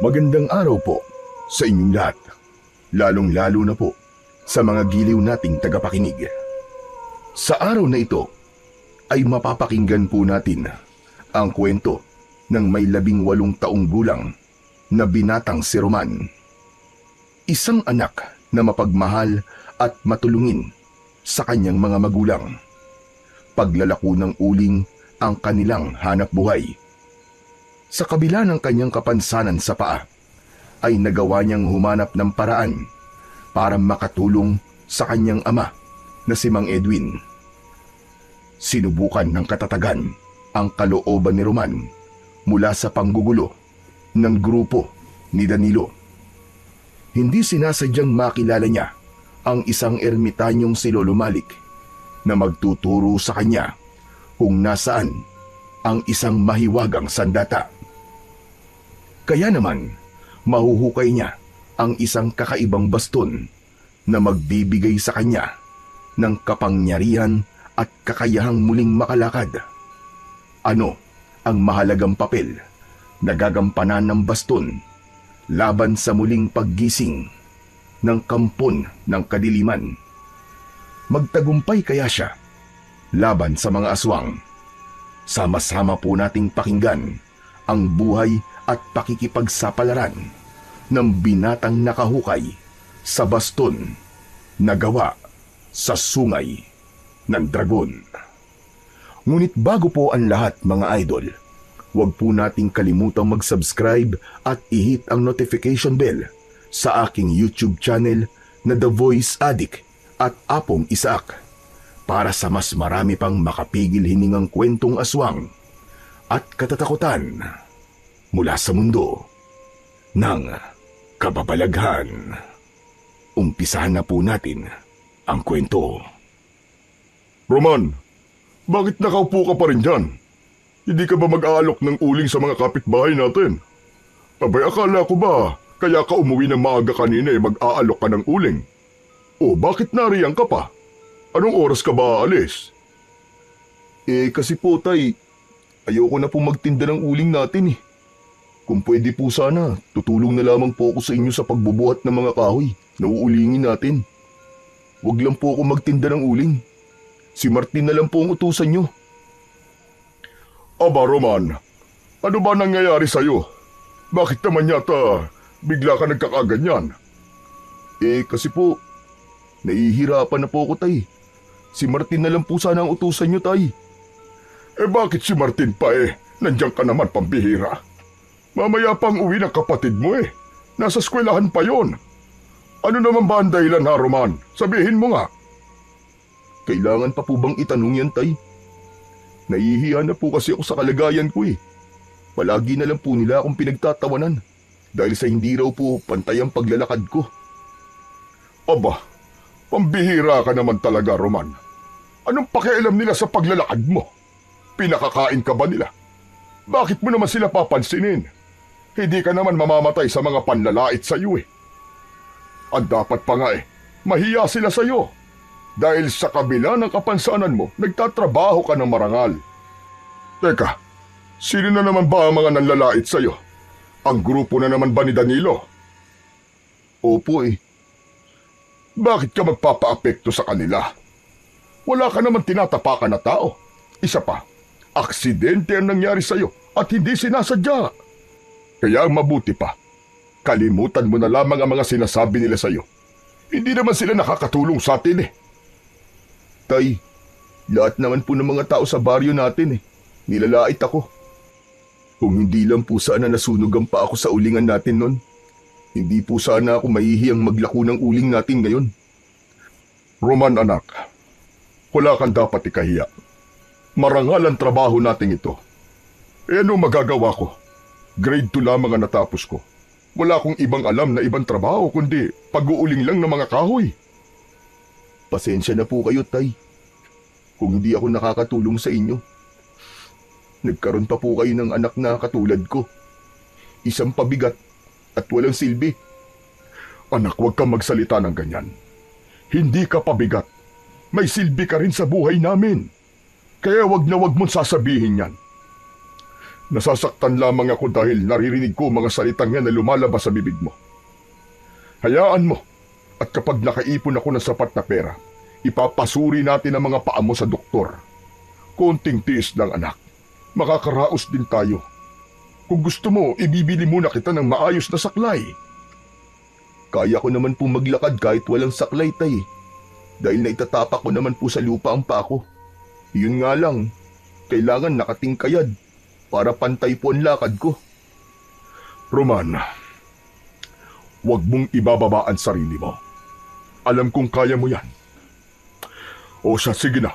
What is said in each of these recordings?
Magandang araw po sa inyong lahat, lalong-lalo na po sa mga giliw nating tagapakinig. Sa araw na ito ay mapapakinggan po natin ang kwento ng may 18 taong gulang na binatang si Roman. Isang anak na mapagmahal at matulungin sa kanyang mga magulang. Paglalako ng uling ang kanilang hanap buhay. Sa kabila ng kanyang kapansanan sa paa, ay nagawa niyang humanap ng paraan para makatulong sa kanyang ama na si Mang Edwin. Sinubukan ng katatagan ang kalooban ni Roman mula sa panggugulo ng grupo ni Danilo. Hindi sinasadyang makilala niya ang isang ermitanyong si Lolo Malik na magtuturo sa kanya kung nasaan ang isang mahiwagang sandata. Kaya naman, mahuhukay niya ang isang kakaibang baston na magbibigay sa kanya ng kapangyarihan at kakayahang muling makalakad. Ano ang mahalagang papel na gagampanan ng baston laban sa muling paggising ng kampon ng kadiliman? Magtagumpay kaya siya laban sa mga aswang? Sama-sama po nating pakinggan ang buhay at pakikipagsapalaran ng binatang nakahukay sa baston na gawa sa sungay ng dragon. Ngunit bago po ang lahat, mga idol, huwag po nating kalimutang mag-subscribe at i-hit ang notification bell sa aking YouTube channel na The Voice Addict at Apong Isaac para sa mas marami pang makapigil hiningang kwentong aswang at katatakutan mula sa mundo ng kababalaghan. Umpisahan na po natin ang kwento. Roman, bakit nakaupo ka pa rin dyan? Hindi ka ba mag-aalok ng uling sa mga kapitbahay natin? Abay, akala ko ba kaya ka umuwi ng maaga kanina mag-aalok ka ng uling? O bakit nariyan ka pa? Anong oras ka ba aalis? Kasi po tay, ayoko na po magtinda ng uling natin . Kung pwede po sana, tutulong na lamang po ako sa inyo sa pagbubuhat ng mga kahoy na uulingin natin. Huwag lang po ako magtinda ng uling. Si Martin na lang po ang utusan nyo. Aba, Roman, ano ba nangyayari sa'yo? Bakit naman yata bigla ka nagkakaganyan? Kasi po, nahihirapan na po ako tay. Si Martin na lang po sana ang utusan nyo tay. Bakit si Martin pa Nandiyan ka naman, pambihira. Mamaya pang uwi ng kapatid mo Nasa eskwelahan pa yon. Ano naman ba ang dahilan ha, Roman? Sabihin mo nga. Kailangan pa po bang itanong yan, tay? Nahihiya na po kasi ako sa kalagayan ko . Palagi na lang po nila akong pinagtatawanan dahil sa hindi raw po pantay ang paglalakad ko. Aba, pambihira ka naman talaga, Roman. Anong pakialam nila sa paglalakad mo? Pinakakain ka ba nila? Bakit mo naman sila papansinin? Hindi ka naman mamamatay sa mga panlalait sa iyo . At dapat pa nga mahiya sila sa iyo. Dahil sa kabila ng kapansanan mo, nagtatrabaho ka ng marangal. Teka, sino na naman ba ang mga nanlalait sa iyo? Ang grupo na naman ba ni Danilo? Opo . Bakit ka magpapaapekto sa kanila? Wala ka naman tinatapakan na tao. Isa pa, aksidente ang nangyari sa iyo at hindi sinasadya. Kaya mabuti pa, kalimutan mo na lamang ang mga sinasabi nila sa iyo. Hindi naman sila nakakatulong sa atin . Tay, lahat naman po ng mga tao sa baryo natin nilalait ako. Kung hindi lang po sana nasunog ang paa ko sa ulingan natin nun, hindi po sana ako mahihiyang maglako ng uling natin ngayon. Roman, anak, wala kang dapat ikahiya. Marangal ang trabaho natin ito. Ano magagawa ko? Grade 2 lamang ang natapos ko. Wala akong ibang alam na ibang trabaho kundi pag-uuling lang ng mga kahoy. Pasensya na po kayo, tay. Kung hindi ako nakakatulong sa inyo. Nagkaroon pa po kayo ng anak na katulad ko. Isang pabigat at walang silbi. Anak, huwag kang magsalita ng ganyan. Hindi ka pabigat. May silbi ka rin sa buhay namin. Kaya wag na wag mong sasabihin yan. Nasasaktan lamang ako dahil naririnig ko mga salitang yan na lumalabas sa bibig mo. Hayaan mo, at kapag nakaipon ako ng sapat na pera, ipapasuri natin ang mga paa mo sa doktor. Konting tiis lang, anak. Makakaraos din tayo. Kung gusto mo, ibibili muna kita ng maayos na saklay. Kaya ko naman po maglakad kahit walang saklay, tay. Dahil naitatapak ko naman po sa lupa ang paa ko. Yun nga lang, kailangan nakatingkayad para pantay po ang lakad ko. Roman, huwag mong ibababa ang sarili mo. Alam kong kaya mo yan. O siya, sige na.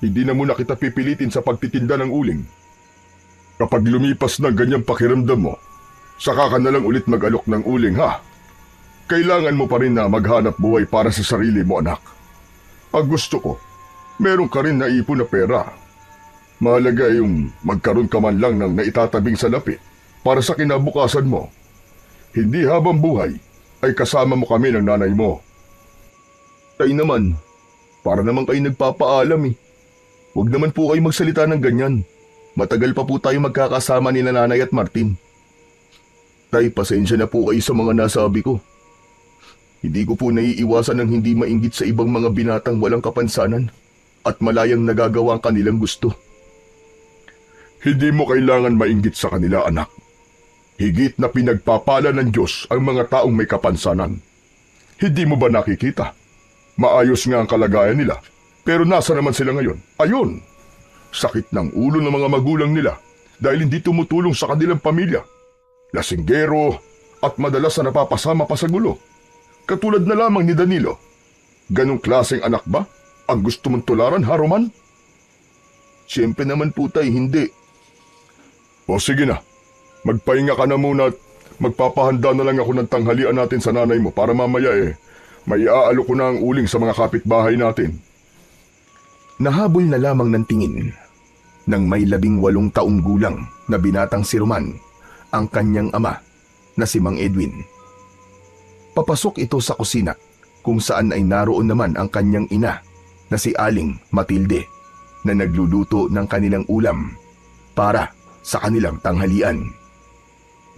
Hindi na muna kita pipilitin sa pagtitinda ng uling. Kapag lumipas na ganyang pakiramdam mo, saka ka na lang ulit mag-alok ng uling, ha? Kailangan mo pa rin na maghanap buhay para sa sarili mo, anak. Ang gusto ko, meron ka rin naipon na pera. Mahalaga yung magkaroon ka man lang ng naitatabing salapi para sa kinabukasan mo. Hindi habang buhay ay kasama mo kami ng nanay mo. Tay naman, para naman kayo nagpapaalam eh. Huwag naman po kayo magsalita ng ganyan. Matagal pa po tayo magkakasama ni Nanay at Martin. Tay, pasensya na po kayo sa mga nasabi ko. Hindi ko po naiiwasan ng hindi mainggit sa ibang mga binatang walang kapansanan at malayang nagagawa ang kanilang gusto. Hindi mo kailangan mainggit sa kanila, anak. Higit na pinagpapala ng Diyos ang mga taong may kapansanan. Hindi mo ba nakikita? Maayos nga ang kalagayan nila, pero nasa naman sila ngayon? Ayun! Sakit ng ulo ng mga magulang nila dahil hindi tumutulong sa kanilang pamilya. Lasinggero at madalas na napapasama pa sa gulo. Katulad na lamang ni Danilo. Ganong klaseng anak ba ang gusto mong tularan, ha, Roman? Siyempre naman po, tay, hindi. O sige na, magpahinga ka na muna at magpapahanda na lang ako ng tanghalian natin sa nanay mo para mamaya may aalok ko na ang uling sa mga kapitbahay natin. Nahabol na lamang ng tingin ng may 18 taong gulang na binatang si Roman ang kanyang ama na si Mang Edwin. Papasok ito sa kusina kung saan ay naroon naman ang kanyang ina na si Aling Matilde na nagluluto ng kanilang ulam para sa kanilang tanghalian.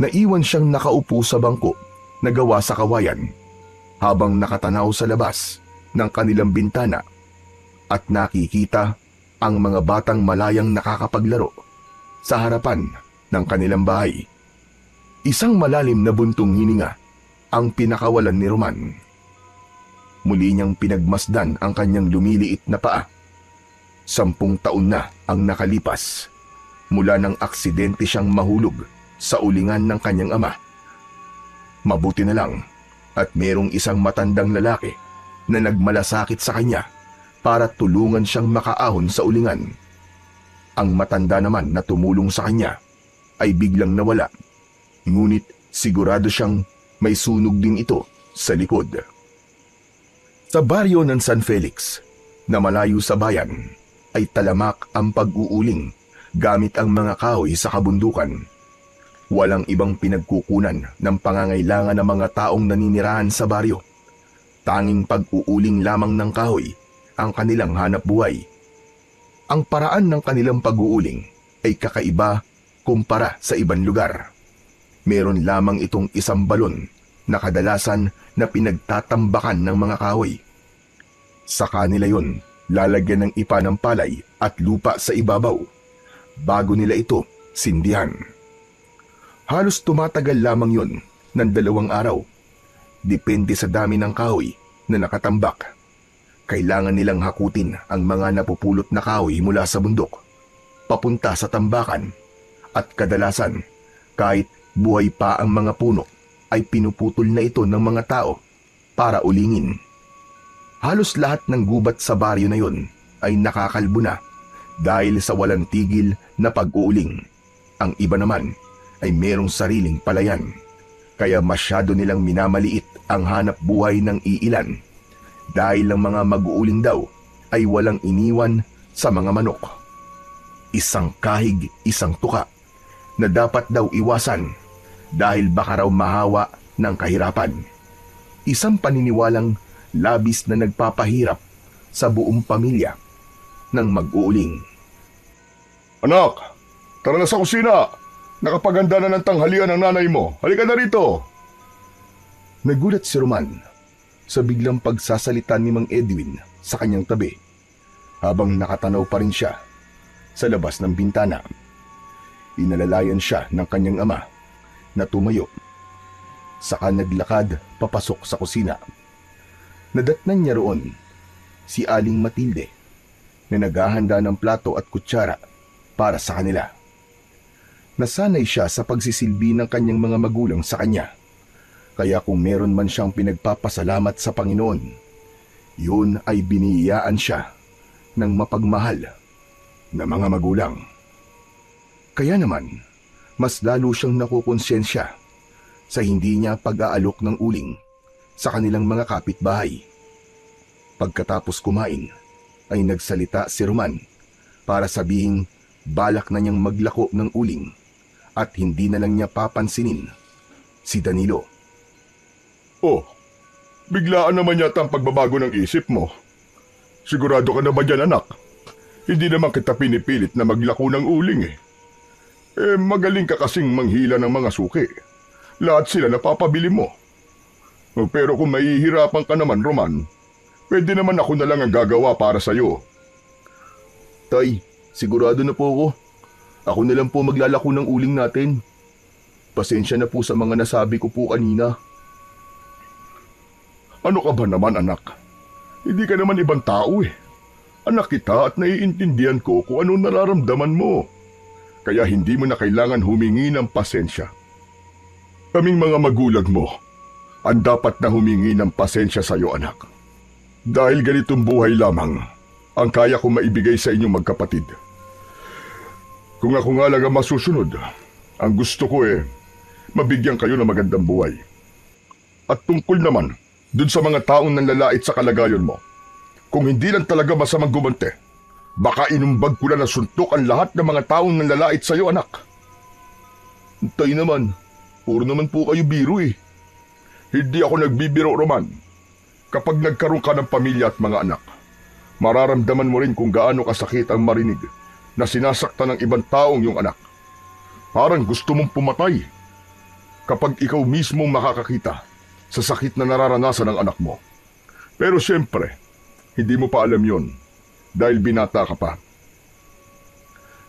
Naiwan siyang nakaupo sa bangko na gawa sa kawayan habang nakatanaw sa labas ng kanilang bintana at nakikita ang mga batang malayang nakakapaglaro sa harapan ng kanilang bahay. Isang malalim na buntong hininga ang pinakawalan ni Roman. Muli niyang pinagmasdan ang kanyang lumiliit na paa. 10 taon na ang nakalipas mula nang aksidente siyang mahulog sa ulingan ng kanyang ama. Mabuti na lang at merong isang matandang lalaki na nagmalasakit sa kanya para tulungan siyang makaahon sa ulingan. Ang matanda naman na tumulong sa kanya ay biglang nawala, ngunit sigurado siyang may sunog din ito sa likod. Sa baryo ng San Felix, na malayo sa bayan, ay talamak ang pag-uuling gamit ang mga kahoy sa kabundukan. Walang ibang pinagkukunan ng pangangailangan ng mga taong naninirahan sa baryo. Tanging pag-uuling lamang ng kahoy ang kanilang hanap buhay. Ang paraan ng kanilang pag-uuling ay kakaiba kumpara sa ibang lugar. Meron lamang itong isang balon na kadalasan na pinagtatambakan ng mga kahoy. Sa kanila yon, lalagyan ng ipa ng palay at lupa sa ibabaw bago nila ito sindihan. Halos tumatagal lamang yon ng 2 araw. Depende sa dami ng kahoy na nakatambak. Kailangan nilang hakutin ang mga napupulot na kahoy mula sa bundok, papunta sa tambakan, at kadalasan, kahit buhay pa ang mga puno, ay pinuputol na ito ng mga tao para ulingin. Halos lahat ng gubat sa baryo na yon ay nakakalbo na dahil sa walang tigil na pag-uuling. Ang iba naman ay merong sariling palayan, kaya masyado nilang minamaliit ang hanap buhay ng iilan dahil ang mga mag-uuling daw ay walang iniwan sa mga manok. Isang kahig, isang tuka na dapat daw iwasan dahil baka raw mahawa ng kahirapan. Isang paniniwalang labis na nagpapahirap sa buong pamilya ng mag-uuling. Anak, tara na sa kusina. Nakapaganda na ng tanghalian ang nanay mo. Halika na rito. Nagulat si Roman sa biglang pagsasalita ni Mang Edwin sa kanyang tabi habang nakatanaw pa rin siya sa labas ng bintana. Inalalayan siya ng kanyang ama na tumayo. Saka naglakad papasok sa kusina. Nadatnan niya roon si Aling Matilde na naghahanda ng plato at kutsara para sa kanila. Nasanay siya sa pagsisilbi ng kanyang mga magulang sa kanya. Kaya kung meron man siyang pinagpapasalamat sa Panginoon, yun ay biniyayaan siya ng mapagmahal na mga magulang. Kaya naman, mas lalo siyang nakukonsensya sa hindi niya pag-aalok ng uling sa kanilang mga kapitbahay. Pagkatapos kumain, ay nagsalita si Roman para sabihing balak na niyang maglako ng uling at hindi na lang niya papansinin si Danilo. Oh, biglaan naman yata ang pagbabago ng isip mo. Sigurado ka na ba dyan, anak? Hindi naman kita pinipilit na maglako ng uling eh. Magaling ka kasing manghila ng mga suki. Lahat sila napapabili mo. Pero kung mahihirapan ka naman, Roman, pwede naman ako na lang ang gagawa para sa'yo. Tay, sigurado na po ako. Ako na lang po maglalako ng uling natin. Pasensya na po sa mga nasabi ko po kanina. Ano ka ba naman, anak? Hindi ka naman ibang tao eh. Anak kita at naiintindihan ko kung anong nararamdaman mo. Kaya hindi mo na kailangan humingi ng pasensya. Kaming mga magulang mo, ang dapat na humingi ng pasensya sa iyo, anak. Dahil ganitong buhay lamang ang kaya kong maibigay sa inyong magkapatid. Kung ako nga lang ang masusunod, ang gusto ko mabigyan kayo ng magandang buhay. At tungkol naman dun sa mga taong nanlalait sa kalagayan mo, kung hindi lang talaga masamang gumante, baka inumbag ko na ng suntok ang lahat ng mga taong nanlalait sa iyo, anak. Tay naman, puro naman po kayo biro eh. Hindi ako nagbibiro, Roman. Kapag nagkaroon ka ng pamilya at mga anak, mararamdaman mo rin kung gaano kasakit ang marinig na sinasaktan ng ibang taong yung anak. Parang gusto mong pumatay kapag ikaw mismong makakakita sa sakit na nararanasan ng anak mo. Pero siyempre, hindi mo pa alam yon dahil binata ka pa.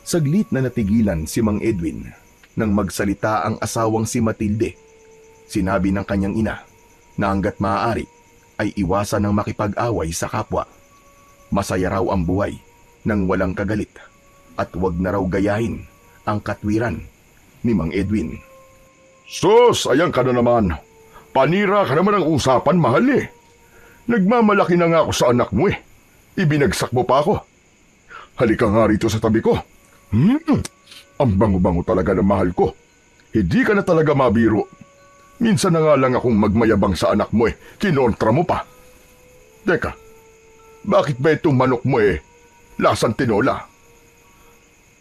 Saglit na natigilan si Mang Edwin nang magsalita ang asawang si Matilde. Sinabi ng kanyang ina na hanggat maaari ay iwasan ng makipag-away sa kapwa. Masaya raw ang buhay nang walang kagalit at wag na raw gayahin ang katwiran ni Mang Edwin. Sus, ayan ka na naman. Panira ka naman ang usapan, mahal eh. Nagmamalaki na nga ako sa anak mo eh. Ibinagsak mo pa ako. Halika nga rito sa tabi ko. Ang bango-bango talaga ng mahal ko. Hindi ka na talaga mabiro. Minsan na nga lang akong magmayabang sa anak mo eh. Kinontra mo pa. Teka, bakit ba itong manok mo lasang tinola?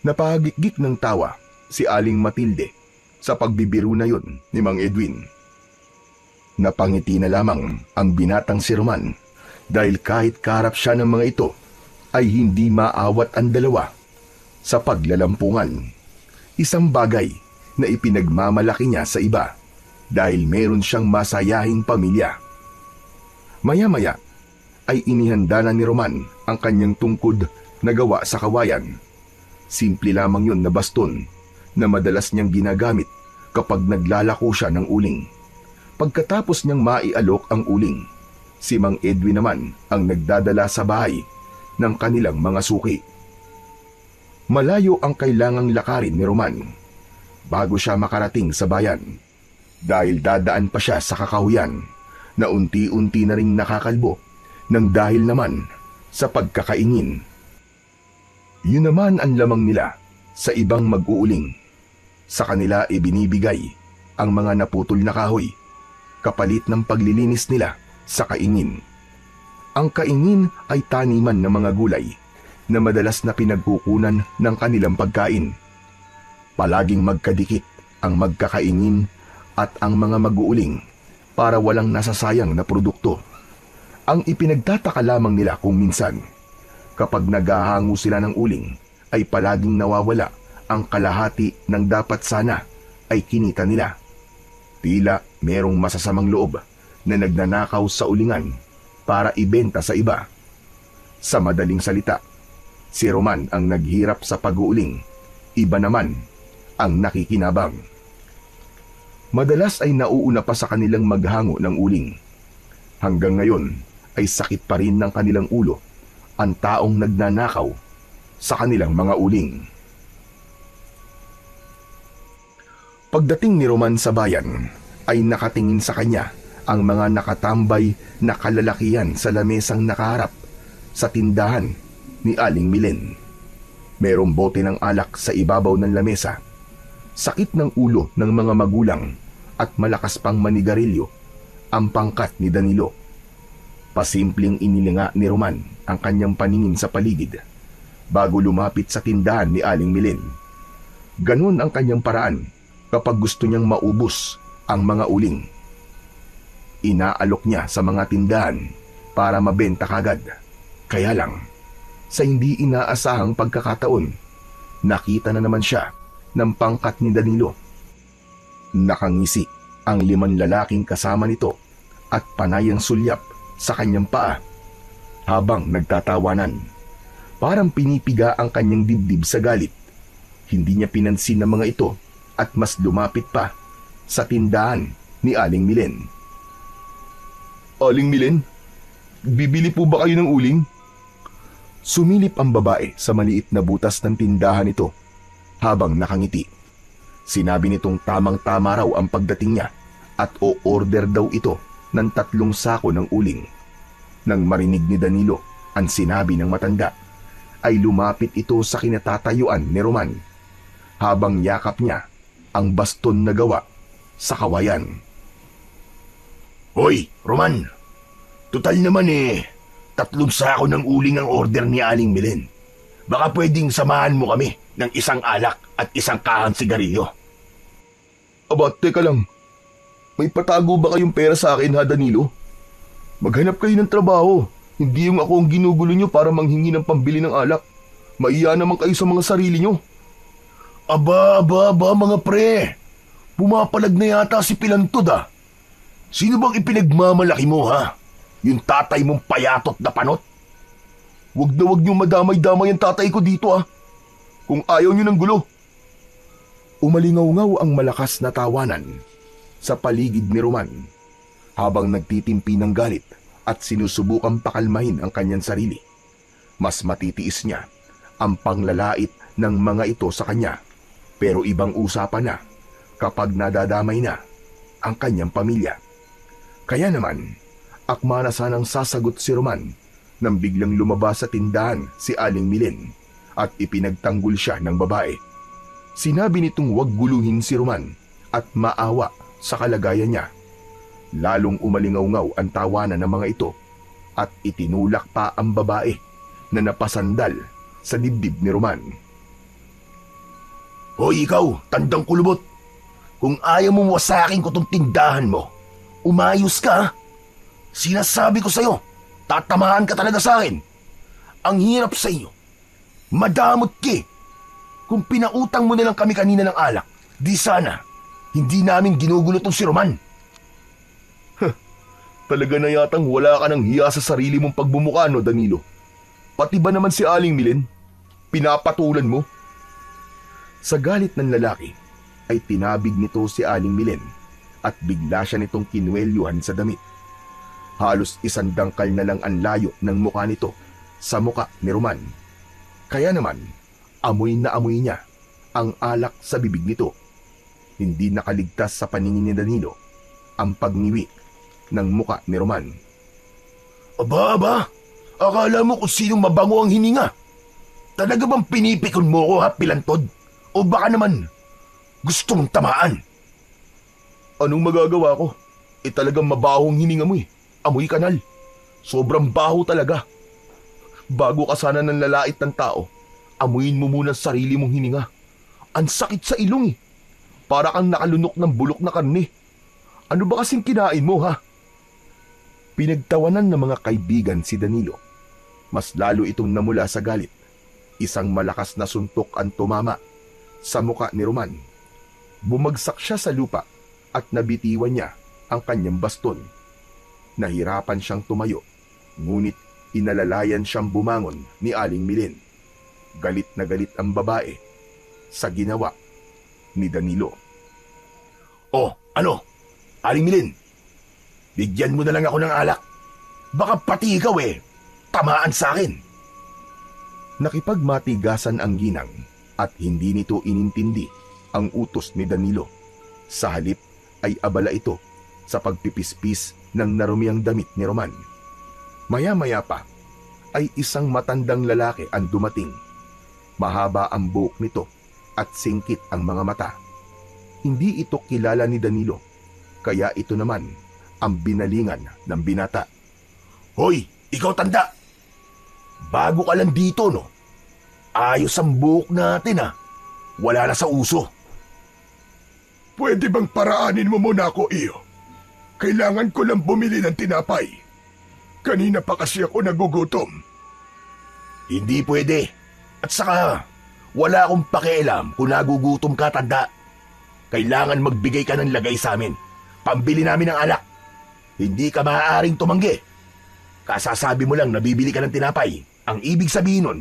Napahagikgik ng tawa si Aling Matilde sa pagbibiro na yun ni Mang Edwin. Napangiti na lamang ang binatang si Roman dahil kahit kaharap siya ng mga ito ay hindi maawat ang dalawa sa paglalampungan. Isang bagay na ipinagmamalaki niya sa iba dahil meron siyang masayahing pamilya. Maya-maya ay inihanda na ni Roman ang kanyang tungkod na gawa sa kawayan. Simple lamang yon na baston na madalas niyang ginagamit kapag naglalako siya ng uling. Pagkatapos niyang maialok ang uling, si Mang Edwin naman ang nagdadala sa bahay ng kanilang mga suki. Malayo ang kailangang lakarin ni Roman bago siya makarating sa bayan dahil dadaan pa siya sa kakahuyan na unti-unti na ring nakakalbo ng dahil naman sa pagkakaingin. Yun naman ang lamang nila sa ibang mag-uuling. Sa kanila ibinibigay ang mga naputol na kahoy kapalit ng paglilinis nila sa kaingin. Ang kaingin ay taniman ng mga gulay na madalas na pinagkukunan ng kanilang pagkain. Palaging magkadikit ang magkakaingin at ang mga mag-uuling para walang nasasayang na produkto. Ang ipinagtataka lamang nila kung minsan, kapag naghahango sila ng uling, ay palaging nawawala ang kalahati ng dapat sana ay kinita nila. Tila merong masasamang loob na nagnanakaw sa ulingan para ibenta sa iba. Sa madaling salita, si Roman ang naghirap sa pag-uuling, iba naman ang nakikinabang. Madalas ay nauuna pa sa kanilang maghango ng uling. Hanggang ngayon ay sakit pa rin ng kanilang ulo ang taong nagnanakaw sa kanilang mga uling. Pagdating ni Roman sa bayan, ay nakatingin sa kanya ang mga nakatambay na kalalakihan sa lamesang nakaharap sa tindahan ni Aling Milen. Merong bote ng alak sa ibabaw ng lamesa, sakit ng ulo ng mga magulang at malakas pang manigarilyo ang pangkat ni Danilo. Pasimpleng inilinga ni Roman ang kanyang paningin sa paligid bago lumapit sa tindahan ni Aling Milen. Ganun ang kanyang paraan kapag gusto niyang maubos ang mga uling. Inaalok niya sa mga tindahan para mabenta kagad. Kaya lang, sa hindi inaasahang pagkakataon, nakita na naman siya ng pangkat ni Danilo. Nakangisi ang 5 lalaking kasama nito at panayang sulyap sa kanyang paa habang nagtatawanan. Parang pinipiga ang kanyang dibdib sa galit. Hindi niya pinansin ng mga ito at mas lumapit pa sa tindahan ni Aling Milen. Aling Milen, bibili po ba kayo ng uling? Sumilip ang babae sa maliit na butas ng tindahan nito habang nakangiti. Sinabi nitong tamang-tama raw ang pagdating niya at o-order daw ito ng 3 sako ng uling. Nang marinig ni Danilo ang sinabi ng matanda, ay lumapit ito sa kinatatayuan ni Roman habang yakap niya ang baston na gawa sa kawayan. Hoy, Roman! Tutal naman 3 sako ng uling ang order ni Aling Milen. Baka pwedeng samahan mo kami ng 1 alak at 1 kahang sigarilyo. Aba, teka lang. May patago ba kayong pera sa akin ha, Danilo? Maghanap kayo ng trabaho. Hindi yung ako ang ginugulo nyo para manghingi ng pambili ng alak. Maiya naman kayo sa mga sarili nyo. Aba, mga pre. Pumapalag na yata si Pilantod ah. Sino bang ipinagmamalaki mo ha? Yung tatay mong payatot na panot? Wag na wag niyong madamay-damay ang tatay ko dito ah. Kung ayaw niyo ng gulo. Umalingaw-ngaw ang malakas na tawanan sa paligid ni Roman habang nagtitimpi ng galit at sinusubukang pakalmahin ang kanyang sarili. Mas matitiis niya ang panglalait ng mga ito sa kanya, pero ibang usapan na kapag nadadamay na ang kanyang pamilya. Kaya naman, akma na sanang sasagot si Roman nang biglang lumabas sa tindahan si Aling Milen at ipinagtanggol siya ng babae. Sinabi nitong huwag guluhin si Roman at maawa sa kalagayan niya. Lalong umalingaw-ngaw ang tawanan ng mga ito at itinulak pa ang babae na napasandal sa dibdib ni Roman. Hoy ikaw, tandang kulubot! Kung ayaw mo wasakin ko tong tindahan mo, umayos ka ha? Sinasabi ko sa'yo, tatamaan ka talaga sa akin. Ang hirap sa iyo. Madamot ki. Kung pinautang mo na lang kami kanina ng alak, di sana, hindi namin ginugulo tong si Roman. Talaga na yatang wala ka ng hiya sa sarili mong pagbumuka, no, Danilo? Pati ba naman si Aling Milen? Pinapatulan mo? Sa galit ng lalaki, ay tinabig nito si Aling Milen at bigla siya nitong kinwelyuhan sa damit. Halos 1 dangkal na lang ang layo ng mukha nito sa mukha ni Roman. Kaya naman, amoy na amoy niya ang alak sa bibig nito. Hindi nakaligtas sa paningin ni Danilo ang pagniwi ng mukha ni Roman. Aba, akala mo kung sinong mabango ang hininga? Talaga bang pinipikon mo ko ha, Pilantod? O baka naman gusto mong tamaan? Anong magagawa ko? Talagang mabahong hininga mo Amoy kanal. Sobrang baho talaga. Bago ka sana ng lalait ng tao, amuyin mo muna sarili mong hininga. Ang sakit sa ilong Para kang nakalunok ng bulok na karne. Ano ba kasing kinain mo ha? Pinagtawanan ng mga kaibigan si Danilo. Mas lalo itong namula sa galit. Isang malakas na suntok ang tumama sa muka ni Roman. Bumagsak siya sa lupa at nabitiwan niya ang kanyang baston. Nahirapan siyang tumayo, ngunit inalalayan siyang bumangon ni Aling Milin. Galit na galit ang babae sa ginawa ni Danilo. "Oh, ano? Aling Milin, bigyan mo na lang ako ng alak. Baka pati ikaw tamaan sa akin." Nakipagmatigasan ang ginang at hindi nito inintindi ang utos ni Danilo. Sa halip ay abala ito sa pagpipispis ng narumiang damit ni Roman. Maya-maya pa ay isang matandang lalaki ang dumating. Mahaba ang buhok nito at singkit ang mga mata. Hindi ito kilala ni Danilo, kaya ito naman ang binalingan ng binata. "Hoy, ikaw tanda! Bago ka lang dito, no? Ayos ang buhok natin, Wala na sa uso." Pwede bang paraanin mo muna ako, iyo? Kailangan ko lang bumili ng tinapay. Kanina pa kasi ako nagugutom. "Hindi pwede. At saka, wala akong pakialam kung nagugutom ka, tanda. Kailangan magbigay ka ng lagay sa amin. Pambili namin ng alak. Hindi ka maaaring tumanggi. Kasasabi mo lang na bibili ka ng tinapay. Ang ibig sabihin nun,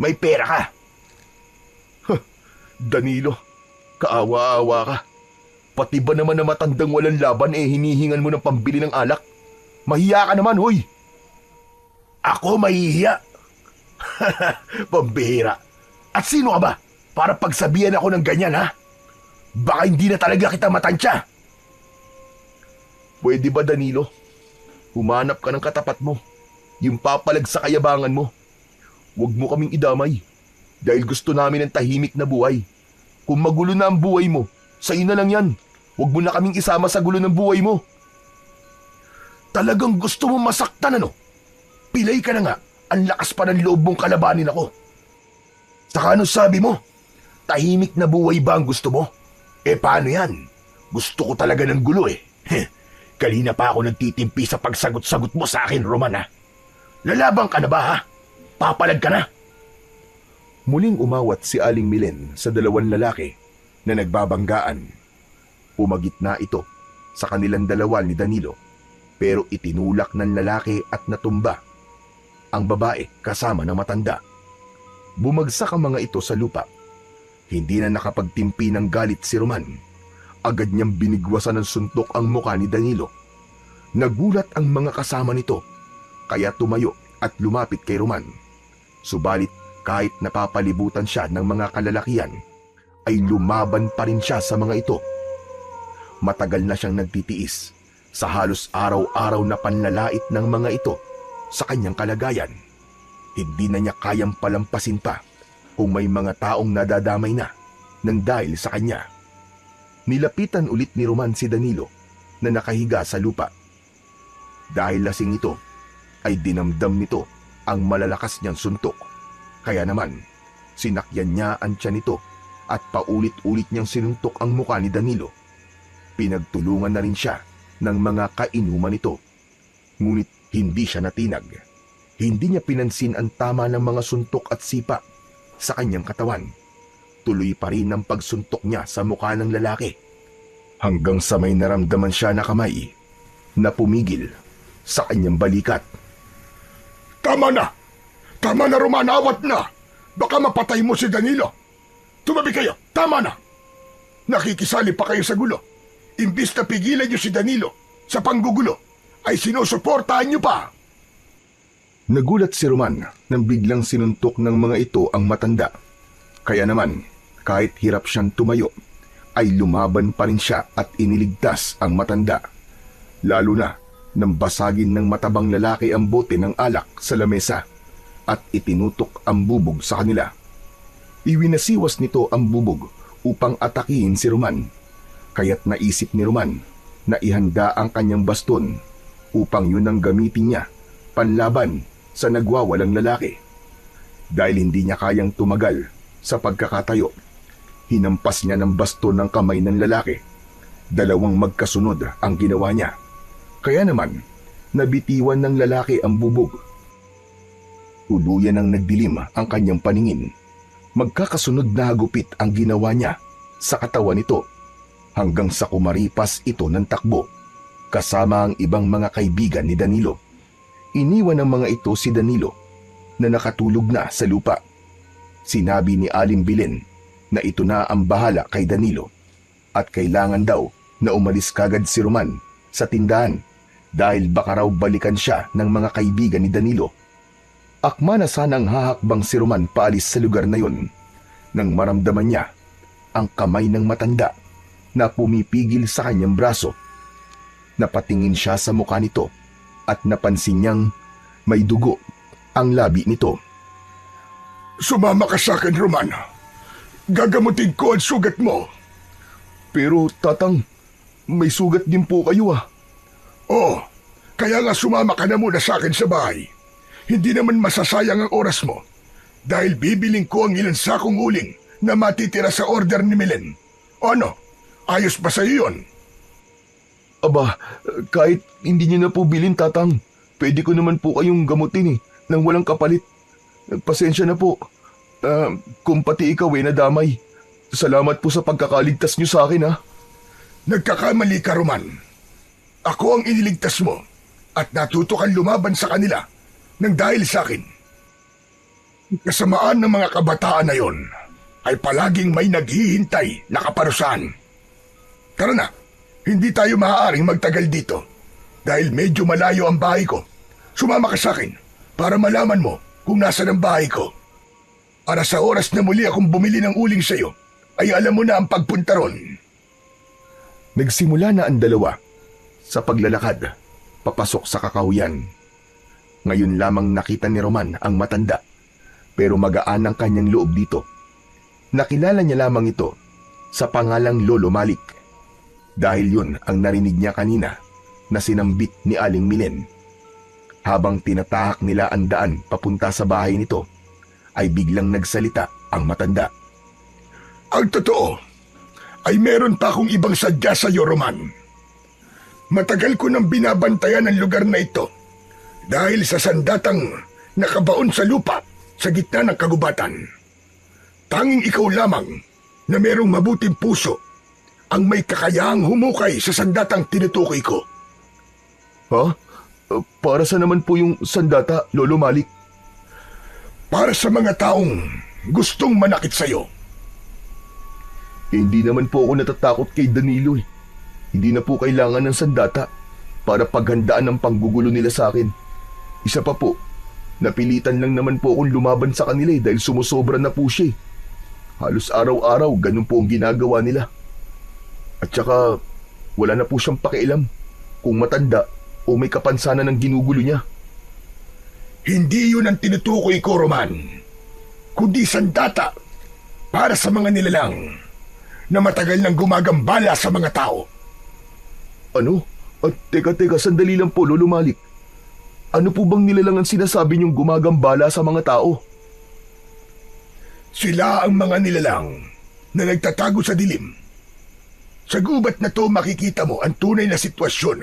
may pera ka." "Danilo, kaawa-awa ka. Pati ba naman na matandang walang laban hinihingan mo ng pambili ng alak? Mahiya ka naman, hoy!" "Ako mahihiya?" Pambihira. At sino ka ba para pagsabihan ako ng ganyan, Baka hindi na talaga kita matansya. Pwede ba, Danilo? Humanap ka ng katapat mo. Yung papalag sa kayabangan mo. Huwag mo kaming idamay. Dahil gusto namin ng tahimik na buhay. Kung magulo na ang buhay mo, sa'yo na lang yan. Huwag mo na kaming isama sa gulo ng buhay mo. Talagang gusto mo masaktan, ano? Pilay ka na nga. Ang lakas pa ng loob mong kalabanin ako. Saka ano sabi mo? Tahimik na buhay ba ang gusto mo? Paano yan? Gusto ko talaga ng gulo Kanina pa ako nagtitimpi sa pagsagot-sagot mo sa akin, Roman, Lalabang ka na ba, Papalag ka na? Muling umawat si Aling Milen sa dalawang lalaki na nagbabanggaan. Umagitna ito sa kanilang dalawa ni Danilo, pero itinulak ng lalaki at natumba ang babae kasama ng matanda. Bumagsak ang mga ito sa lupa. Hindi na nakapagtimpi ng galit si Roman. Agad niyang binigwasan ng suntok ang muka ni Danilo. Nagulat ang mga kasama nito, kaya tumayo at lumapit kay Roman. Subalit kahit napapalibutan siya ng mga kalalakihan, ay lumaban pa rin siya sa mga ito. Matagal na siyang nagtitiis sa halos araw-araw na panlalait ng mga ito sa kanyang kalagayan. Hindi na niya kayang palampasin pa kung may mga taong nadadamay na nang dahil sa kanya. Nilapitan ulit ni Roman si Danilo na nakahiga sa lupa. Dahil lasing ito, ay dinamdam nito ang malalakas niyang suntok. Kaya naman, sinakyan niya ang tiyan nito at paulit-ulit niyang sinuntok ang mukha ni Danilo. Pinagtulungan na rin siya ng mga kainuman nito. Ngunit hindi siya natinag. Hindi niya pinansin ang tama ng mga suntok at sipa sa kanyang katawan. Tuloy pa rin ang pagsuntok niya sa mukha ng lalaki. Hanggang sa may naramdaman siya na kamay na pumigil sa kanyang balikat. Tama na! Tama na, Roman! Awat na! Baka mapatay mo si Danilo! Tumabi kayo! Tama na! Nakikisali pa kayo sa gulo. Imbis na pigilan niyo si Danilo sa panggugulo, ay sinusuportahan niyo pa! Nagulat si Roman nang biglang sinuntok ng mga ito ang matanda. Kaya naman, kahit hirap siyang tumayo, ay lumaban pa rin siya at iniligtas ang matanda. Lalo na nang basagin ng matabang lalaki ang bote ng alak sa lamesa at itinutok ang bubog sa kanila. Iwinasiwas nito ang bubog upang atakihin si Roman. Kaya't naisip ni Roman na ihanda ang kanyang baston upang yun ang gamitin niya panlaban sa nagwawalang lalaki. Dahil hindi niya kayang tumagal sa pagkakatayo, hinampas niya ng baston ng kamay ng lalaki. Dalawang magkasunod ang ginawa niya. Kaya naman, nabitiwan ng lalaki ang bubog. Tuluyan ang nagdilim ang kanyang paningin. Magkakasunod na hagupit ang ginawa niya sa katawan nito hanggang sa kumaripas ito ng takbo kasama ang ibang mga kaibigan ni Danilo. Iniwan ng mga ito si Danilo na nakatulog na sa lupa. Sinabi ni Aling Bilin na ito na ang bahala kay Danilo at kailangan daw na umalis kagad si Roman sa tindahan dahil baka raw balikan siya ng mga kaibigan ni Danilo. Akma na sanang hahakbang si Roman paalis sa lugar na yon nang maramdaman niya ang kamay ng matanda na pumipigil sa kanyang braso. Napatingin siya sa mukha nito at napansin niyang may dugo ang labi nito. Sumama ka sa akin, Roman. Gagamutin ko ang sugat mo. Pero tatang, may sugat din po kayo ah. Oo, kaya nga sumama ka na muna sa akin sa bahay. Hindi naman masasayang ang oras mo dahil bibiling ko ang ilang sakong uling na matitira sa order ni Milen. O ano, ayos ba sa iyo yun? Aba, kahit hindi niyo na po bilin tatang, pwede ko naman po kayong gamutin nang walang kapalit. Pasensya na po. Kung pati ikaw nadamay. Salamat po sa pagkakaligtas niyo sa akin ha. Nagkakamali ka, Roman. Ako ang iniligtas mo at natuto kang lumaban sa kanila nang dahil sa akin. Kasamaan ng mga kabataan na yon ay palaging may naghihintay na kaparusahan. Tara na, hindi tayo maaaring magtagal dito dahil medyo malayo ang bahay ko. Sumama ka sa akin para malaman mo kung nasaan ang bahay ko. Para sa oras na muli akong bumili ng uling sa iyo, ay alam mo na ang pagpunta ron. Nagsimula na ang dalawa sa paglalakad papasok sa kakahuyan. Ngayon lamang nakita ni Roman ang matanda pero magaan ang kanyang loob dito. Nakilala niya lamang ito sa pangalang Lolo Malik dahil yun ang narinig niya kanina na sinambit ni Aling Milen. Habang tinatahak nila ang daan papunta sa bahay nito ay biglang nagsalita ang matanda. Ang totoo ay meron pa akong ibang sadya sa iyo, Roman. Matagal ko nang binabantayan ang lugar na ito dahil sa sandatang nakabaon sa lupa sa gitna ng kagubatan. Tanging ikaw lamang na merong mabuting puso ang may kakayahang humukay sa sandatang tinutukoy ko. Ha? Para sa naman po yung sandata, Lolo Malik? Para sa mga taong gustong manakit sa iyo. Hindi naman po ako natatakot kay Danilo Hindi na po kailangan ng sandata para paghandaan ang panggugulo nila sa akin. Isa pa po, napilitan lang naman po akong lumaban sa kanila dahil sumusobra na po siya. Halos araw-araw ganun po ang ginagawa nila. At saka wala na po siyang pakialam kung matanda o may kapansanan ng ginugulo niya. Hindi yun ang tinutukoy ko, Roman, kundi sandata para sa mga nilalang na matagal nang gumagambala sa mga tao. Ano? At teka, sandali lang po, Lolo Malik. Ano po bang nilalang ang sinasabi niyong gumagambala sa mga tao? Sila ang mga nilalang na nagtatago sa dilim. Sa gubat na to makikita mo ang tunay na sitwasyon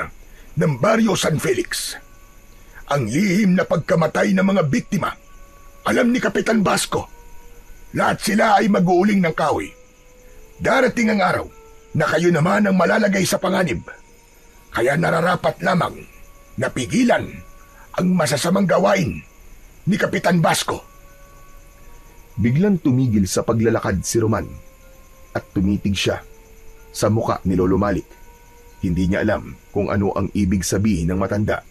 ng Barrio San Felix. Ang lihim na pagkamatay ng mga biktima. Alam ni Kapitan Basco, lahat sila ay mag-uuling ng kahoy. Darating ang araw na kayo naman ang malalagay sa panganib. Kaya nararapat lamang na pigilan ang masasamang gawain ni Kapitan Basco. Biglang tumigil sa paglalakad si Roman at tumitig siya sa muka ni Lolo Malik. Hindi niya alam kung ano ang ibig sabihin ng matanda,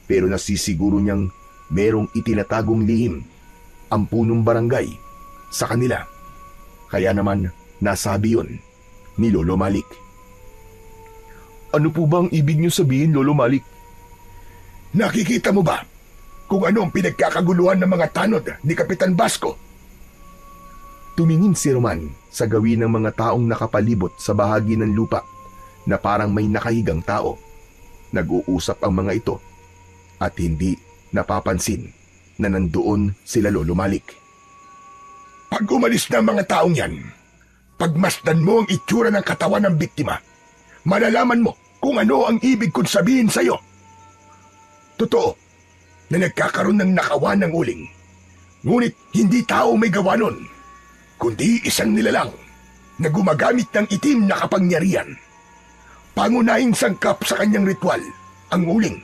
pero nasisiguro niyang merong itinatagong lihim ang punong barangay sa kanila. Kaya naman nasabi yun ni Lolo Malik. Ano po ba ang ibig niyo sabihin, Lolo Malik? Nakikita mo ba kung ano ang pinagkakaguluhan ng mga tanod ni Kapitan Basco? Tumingin si Roman sa gawin ng mga taong nakapalibot sa bahagi ng lupa na parang may nakahigang tao. Nag-uusap ang mga ito at hindi napapansin na nandoon sila Lolo Malik. Pag umalis na ang mga taong yan, pagmasdan mo ang itsura ng katawan ng biktima, malalaman mo kung ano ang ibig kong sabihin sa iyo. Totoo na nagkakaroon ng nakawan ng uling, ngunit hindi tao may gawa nun. kundi isang nilalang na gumagamit ng itim na kapangyarihan. Pangunahing sangkap sa kanyang ritual ang uling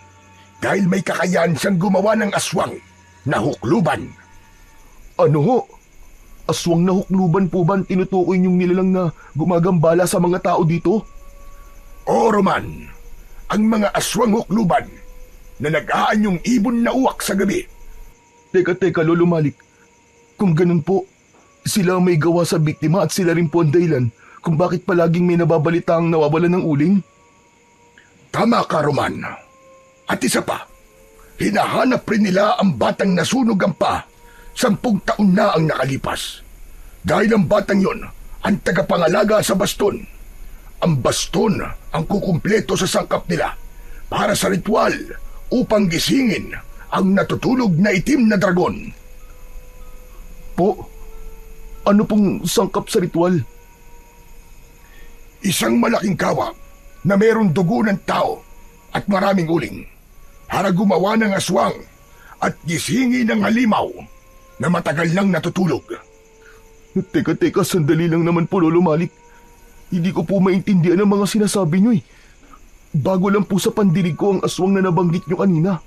dahil may kakayahan siyang gumawa ng aswang na hukluban. Ano ho? Aswang na hukluban po ba ang tinutukoy niyong nilalang na gumagambala sa mga tao dito? O Roman, ang mga aswang hukluban na nag-aanyong ibon na uwak sa gabi. Teka, Lolo Malik. Kung ganun po, sila ang may gawa sa biktima at sila rin po ang dahilan kung bakit palaging may nababalitaang nawawalan ng uling? Tama ka, Roman. At isa pa, hinahanap rin nila ang batang nasunog ang paa 10 taon na ang nakalipas. Dahil ang batang yon ang tagapangalaga sa baston. Ang baston ang kukumpleto sa sangkap nila para sa ritual upang gisingin ang natutulog na itim na dragon. Po, ano pong sangkap sa ritual? Isang malaking kawak na mayroong dugo ng tao at maraming uling para gumawa ng aswang at gisingin ng halimaw na matagal nang natutulog. Teka, sandali lang naman po, Lolo Malik. Hindi ko po maintindihan ang mga sinasabi niyo eh. Bago lang po sa pandinig ko ang aswang na nabanggit niyo kanina.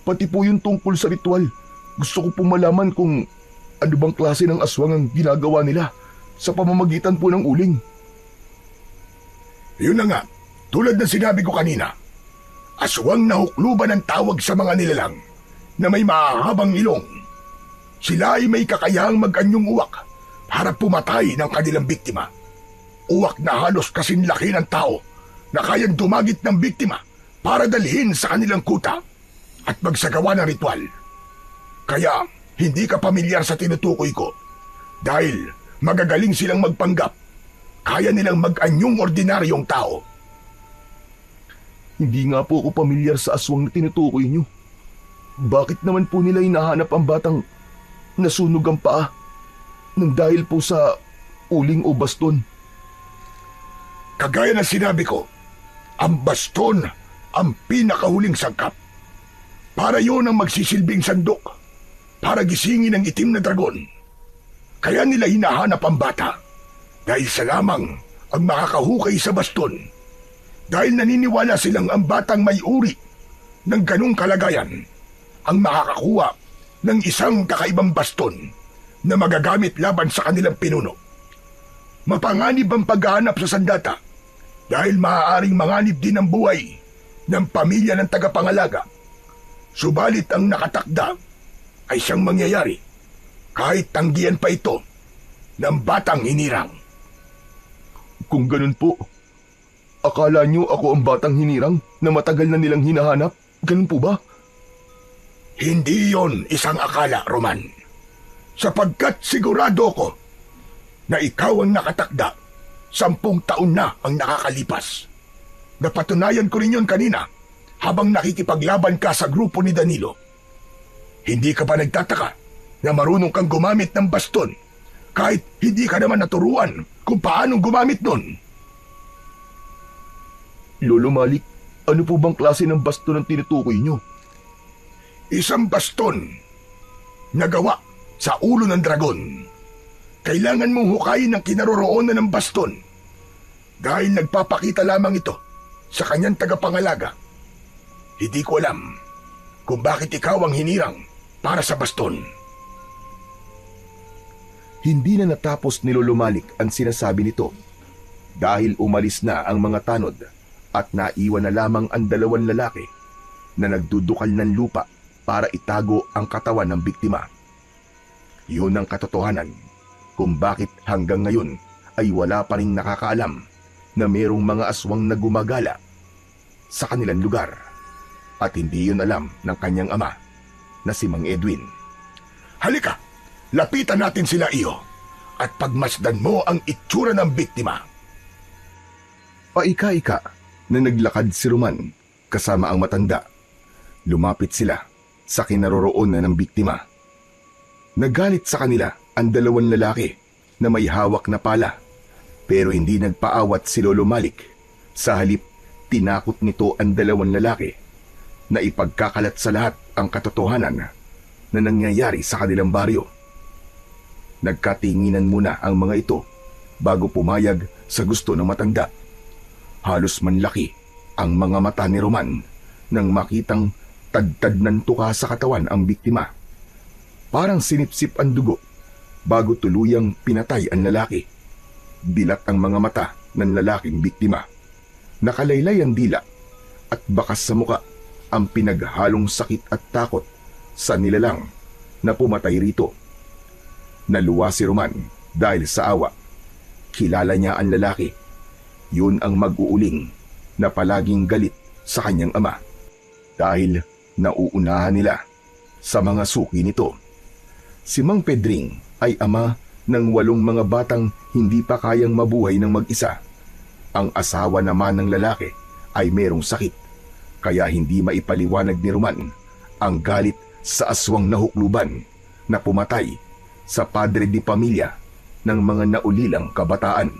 Pati po yung tungkol sa ritual. Gusto ko po malaman kung ano bang klase ng aswang ang ginagawa nila sa pamamagitan po ng uling. Yun na nga, tulad ng sinabi ko kanina, aswang na hukluban ang tawag sa mga nilalang na may mahahabang ilong. Sila ay may kakayahang mag-anyong uwak para pumatay ng kanilang biktima. Uwak na halos kasing laki ng tao na kayang dumagit ng biktima para dalhin sa kanilang kuta at magsagawa ng ritual. Kaya hindi ka pamilyar sa tinutukoy ko dahil magagaling silang magpanggap. Kaya nilang mag-anyong ordinaryong tao. Hindi nga po ako pamilyar sa aswang na tinutukoy niyo. Bakit naman po nila hinahanap ang batang nasunog ang paa nang dahil po sa uling o baston? Kagaya ng sinabi ko, ang baston ang pinakahuling sangkap. Para yun ang magsisilbing sandok para gisingin ang itim na dragon. Kaya nila hinahanap ang bata dahil sa lamang ang makakahukay sa baston. Dahil naniniwala silang ang batang may uri ng ganong kalagayan ang makakakuha ng isang kakaibang baston na magagamit laban sa kanilang pinuno. Mapanganib ang paghahanap sa sandata dahil maaaring manganib din ang buhay ng pamilya ng tagapangalaga. Subalit ang nakatakda ay siyang mangyayari kahit tanggihan pa ito ng batang hinirang. Kung ganun po, akala niyo ako ang batang hinirang na matagal na nilang hinahanap? Ganun po ba? Hindi yon isang akala, Roman. Sapagkat sigurado ko na ikaw ang nakatakda 10 taon na ang nakakalipas. Napatunayan ko rin yon kanina habang nakikipaglaban ka sa grupo ni Danilo. Hindi ka ba nagtataka na marunong kang gumamit ng baston kahit hindi ka naman naturuan kung paanong gumamit nun? Lolo Malik, ano po bang klase ng baston ang tinutukoy niyo? Isang baston na gawa sa ulo ng dragon. Kailangan mong hukayin ang kinaroroonan ng baston dahil nagpapakita lamang ito sa kanyang tagapangalaga. Hindi ko alam kung bakit ikaw ang hinirang para sa baston. Hindi na natapos ni Lolo Malik ang sinasabi nito dahil umalis na ang mga tanod at naiwan na lamang ang 2 lalaki na nagdudukal ng lupa para itago ang katawan ng biktima. Yun ang katotohanan kung bakit hanggang ngayon ay wala pa ring nakakaalam na mayroong mga aswang na gumagala sa kanilang lugar at hindi yun alam ng kanyang ama na si Mang Edwin. Halika, lapitan natin sila iyo at pagmasdan mo ang itsura ng biktima. Paika-ika na naglakad si Roman kasama ang matanda. Lumapit sila sa kinaroroonan ng biktima. Nagalit sa kanila ang 2 lalaki na may hawak na pala pero hindi nagpaawat si Lolo Malik. Sa halip, tinakot nito ang 2 lalaki na ipagkakalat sa lahat ang katotohanan na nangyayari sa kanilang baryo. Nagkatinginan muna ang mga ito bago pumayag sa gusto ng matanda. Halos manlaki ang mga mata ni Roman nang makitang tadtad ng tuka sa katawan ang biktima. Parang sinipsip ang dugo bago tuluyang pinatay ang lalaki. Dilat ang mga mata ng lalaking biktima. Nakalaylay ang dila at bakas sa muka ang pinaghalong sakit at takot sa nilalang na pumatay rito. Naluwa si Roman dahil sa awa. Kilala niya ang lalaki. Yun ang mag-uuling na palaging galit sa kanyang ama dahil nauunahan nila sa mga suki nito. Si Mang Pedring ay ama ng 8 mga batang hindi pa kayang mabuhay ng mag-isa. Ang asawa naman ng lalaki ay merong sakit, kaya hindi maipaliwanag ni Roman ang galit sa aswang nahukluban na pumatay sa padre di pamilya ng mga naulilang kabataan.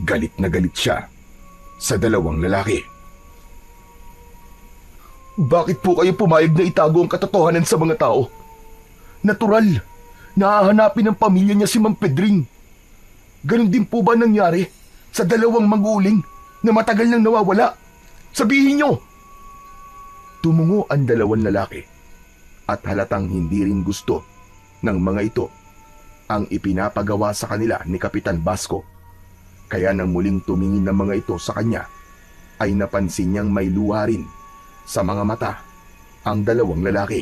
Galit na galit siya sa 2 lalaki. Bakit po kayo pumayag na itago ang katotohanan sa mga tao? Natural, nahahanapin ng pamilya niya si Mang Pedring. Ganon din po ba nangyari sa 2 mag-uuling na matagal nang nawawala? Sabihin niyo! Tumungo ang 2 lalaki at halatang hindi rin gusto ng mga ito ang ipinapagawa sa kanila ni Kapitan Basco. Kaya nang muling tumingin ng mga ito sa kanya, ay napansin niyang may luha rin sa mga mata ang 2 lalaki.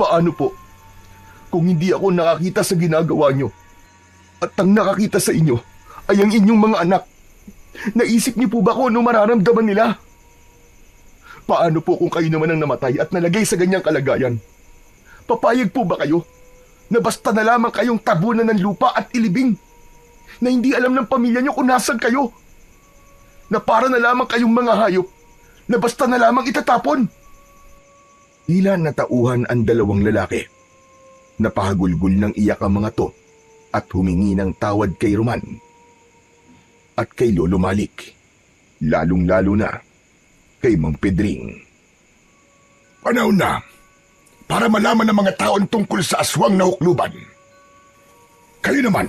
Paano po kung hindi ako nakakita sa ginagawa niyo at ang nakakita sa inyo ay ang inyong mga anak? Naisip niyo po ba kung ano mararamdaman nila? Paano po kung kayo naman ang namatay at nalagay sa ganyang kalagayan? Papayag po ba kayo na basta na lamang kayong tabunan ng lupa at ilibing, na hindi alam ng pamilya niyo kung nasan kayo? Na para na lamang kayong mga hayop na basta na lamang itatapon? Tila natauhan ang 2 lalaki. Napahagulgul ng iyak ang mga to at humingi ng tawad kay Roman at kay Lolo Malik, lalong-lalo na kay Mang Pedring. Panahon na para malaman ng mga taon tungkol sa aswang na hukluban. Kayo naman,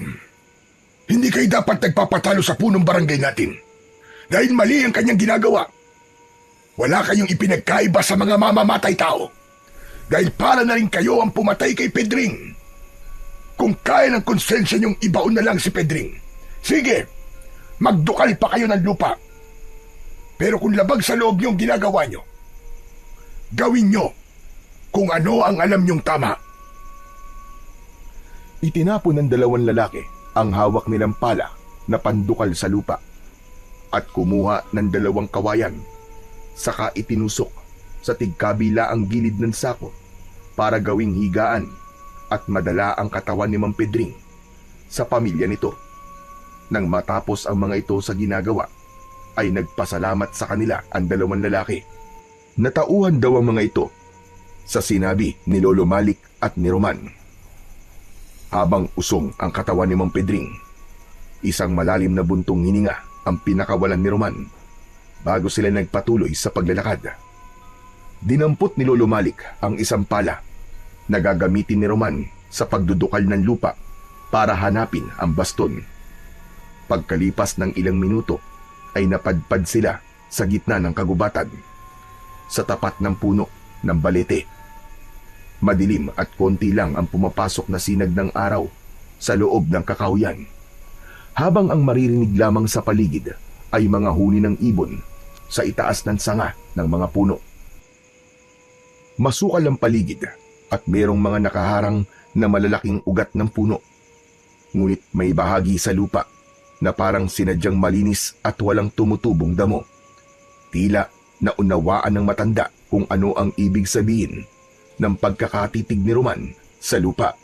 hindi kayo dapat nagpapatalo sa punong barangay natin dahil mali ang kanyang ginagawa. Wala kayong ipinagkaiba sa mga mamamatay tao dahil para na rin kayo ang pumatay kay Pedring. Kung kaya ng konsensya niyong ibaon na lang si Pedring, sige, magdukal pa kayo ng lupa. Pero kung labag sa loob niyong ginagawa niyo, gawin niyo kung ano ang alam niyong tama. Itinapon ng 2 lalaki ang hawak nilang pala na pandukal sa lupa at kumuha ng 2 kawayan, saka itinusok sa tigkabila ang gilid ng sako para gawing higaan at madala ang katawan ni Mang Pedring sa pamilya nito. Nang matapos ang mga ito sa ginagawa, ay nagpasalamat sa kanila ang 2 lalaki. Natauhan daw ang mga ito sa sinabi ni Lolo Malik at ni Roman. Habang usong ang katawan ni Mang Pedring, isang malalim na buntong hininga ang pinakawalan ni Roman bago sila nagpatuloy sa paglalakad. Dinampot ni Lolo Malik ang isang pala na gagamitin ni Roman sa pagdudukal ng lupa para hanapin ang baston. Pagkalipas ng ilang minuto ay napadpad sila sa gitna ng kagubatan, sa tapat ng puno ng balete. Madilim at konti lang ang pumapasok na sinag ng araw sa loob ng kakahuyan, habang ang maririnig lamang sa paligid ay mga huni ng ibon sa itaas ng sanga ng mga puno. Masukal ang paligid at merong mga nakaharang na malalaking ugat ng puno, ngunit may bahagi sa lupa na parang sinadyang malinis at walang tumutubong damo. Tila naunawaan ng matanda kung ano ang ibig sabihin ng pagkakatitig ni Roman sa lupa.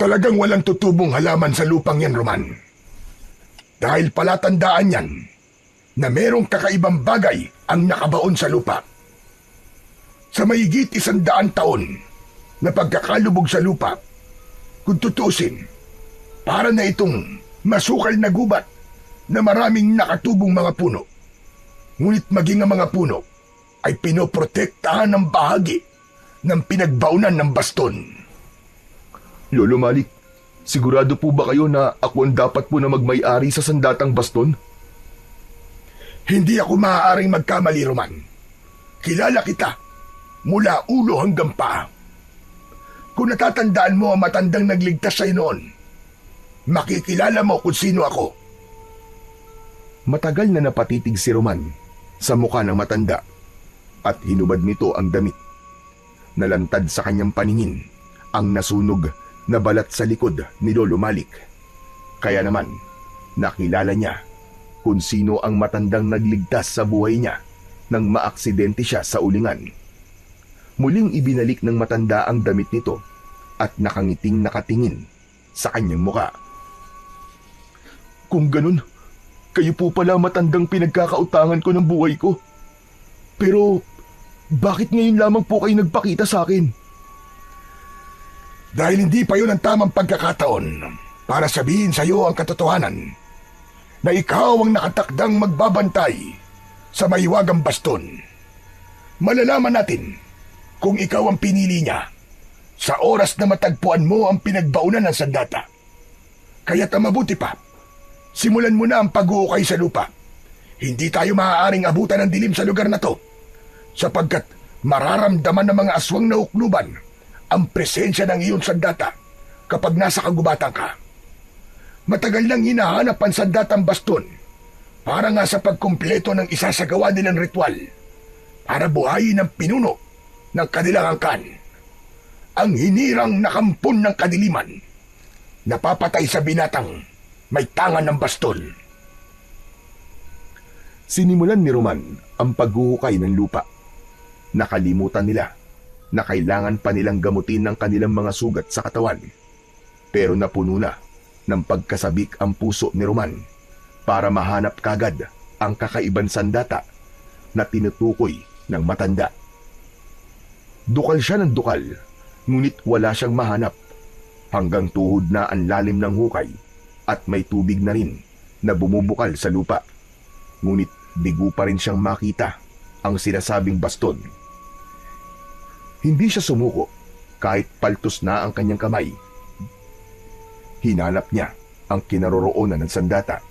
Talagang walang tutubong halaman sa lupang yan, Roman. Dahil palatandaan yan na merong kakaibang bagay ang nakabaon sa lupa. Sa mahigit 100 taon na pagkakalubog sa lupa, kung tutusin, para na itong masukal na gubat na maraming nakatubong mga puno. Ngunit maging ang mga puno ay pinoprotektahan ng bahagi ng pinagbaunan ng baston. Lolo Malik, sigurado po ba kayo na ako ang dapat po na magmay-ari sa sandatang baston? Hindi ako maaaring magkamali, Roman. Kilala kita mula ulo hanggang paa. Kung natatandaan mo ang matandang nagligtas sa'yo noon, makikilala mo kung sino ako. Matagal na napatitig si Roman sa mukha ng matanda at hinubad nito ang damit. Nalantad sa kanyang paningin ang nasunog na balat sa likod ni Lolo Malik. Kaya naman, nakilala niya kung sino ang matandang nagligtas sa buhay niya nang maaksidente siya sa ulingan. Muling ibinalik ng matanda ang damit nito at nakangiting nakatingin sa kanyang muka. Kung ganun, kayo po pala matandang pinagkakautangan ko ng buhay ko. Pero bakit ngayon lamang po kayo nagpakita sa akin? Dahil hindi pa yun ang tamang pagkakataon para sabihin sa iyo ang katotohanan na ikaw ang nakatakdang magbabantay sa mahiwagang baston. Malalaman natin kung ikaw ang pinili niya sa oras na matagpuan mo ang pinagbaunan ng sandata. Kaya't ang mabuti pa, simulan mo na ang pag-uukay sa lupa. Hindi tayo maaaring abutan ng dilim sa lugar na to, sapagkat mararamdaman ng mga aswang na ukluban ang presensya ng iyong sandata kapag nasa kagubatan ka. Matagal nang hinahanap ang sandatang baston para nga sa pagkumpleto ng isasagawa nilang ritual para buhayin ang pinuno ng kanilang angkan, ang hinirang nakampon ng kadiliman, napapatay sa binatang may tangan ng baston. Sinimulan ni Roman ang paghuhukay ng lupa. Nakalimutan nila na kailangan pa nilang gamutin ang kanilang mga sugat sa katawan. Pero napuno na ng pagkasabik ang puso ni Roman para mahanap kagad ang kakaibang sandata na tinutukoy ng matanda. Dukal siya ng dukal, ngunit wala siyang mahanap hanggang tuhod na ang lalim ng hukay at may tubig na rin na bumubukal sa lupa. Ngunit bigo pa rin siyang makita ang sinasabing baston. Hindi siya sumuko kahit paltos na ang kanyang kamay. Hinanap niya ang kinaroroonan ng sandata,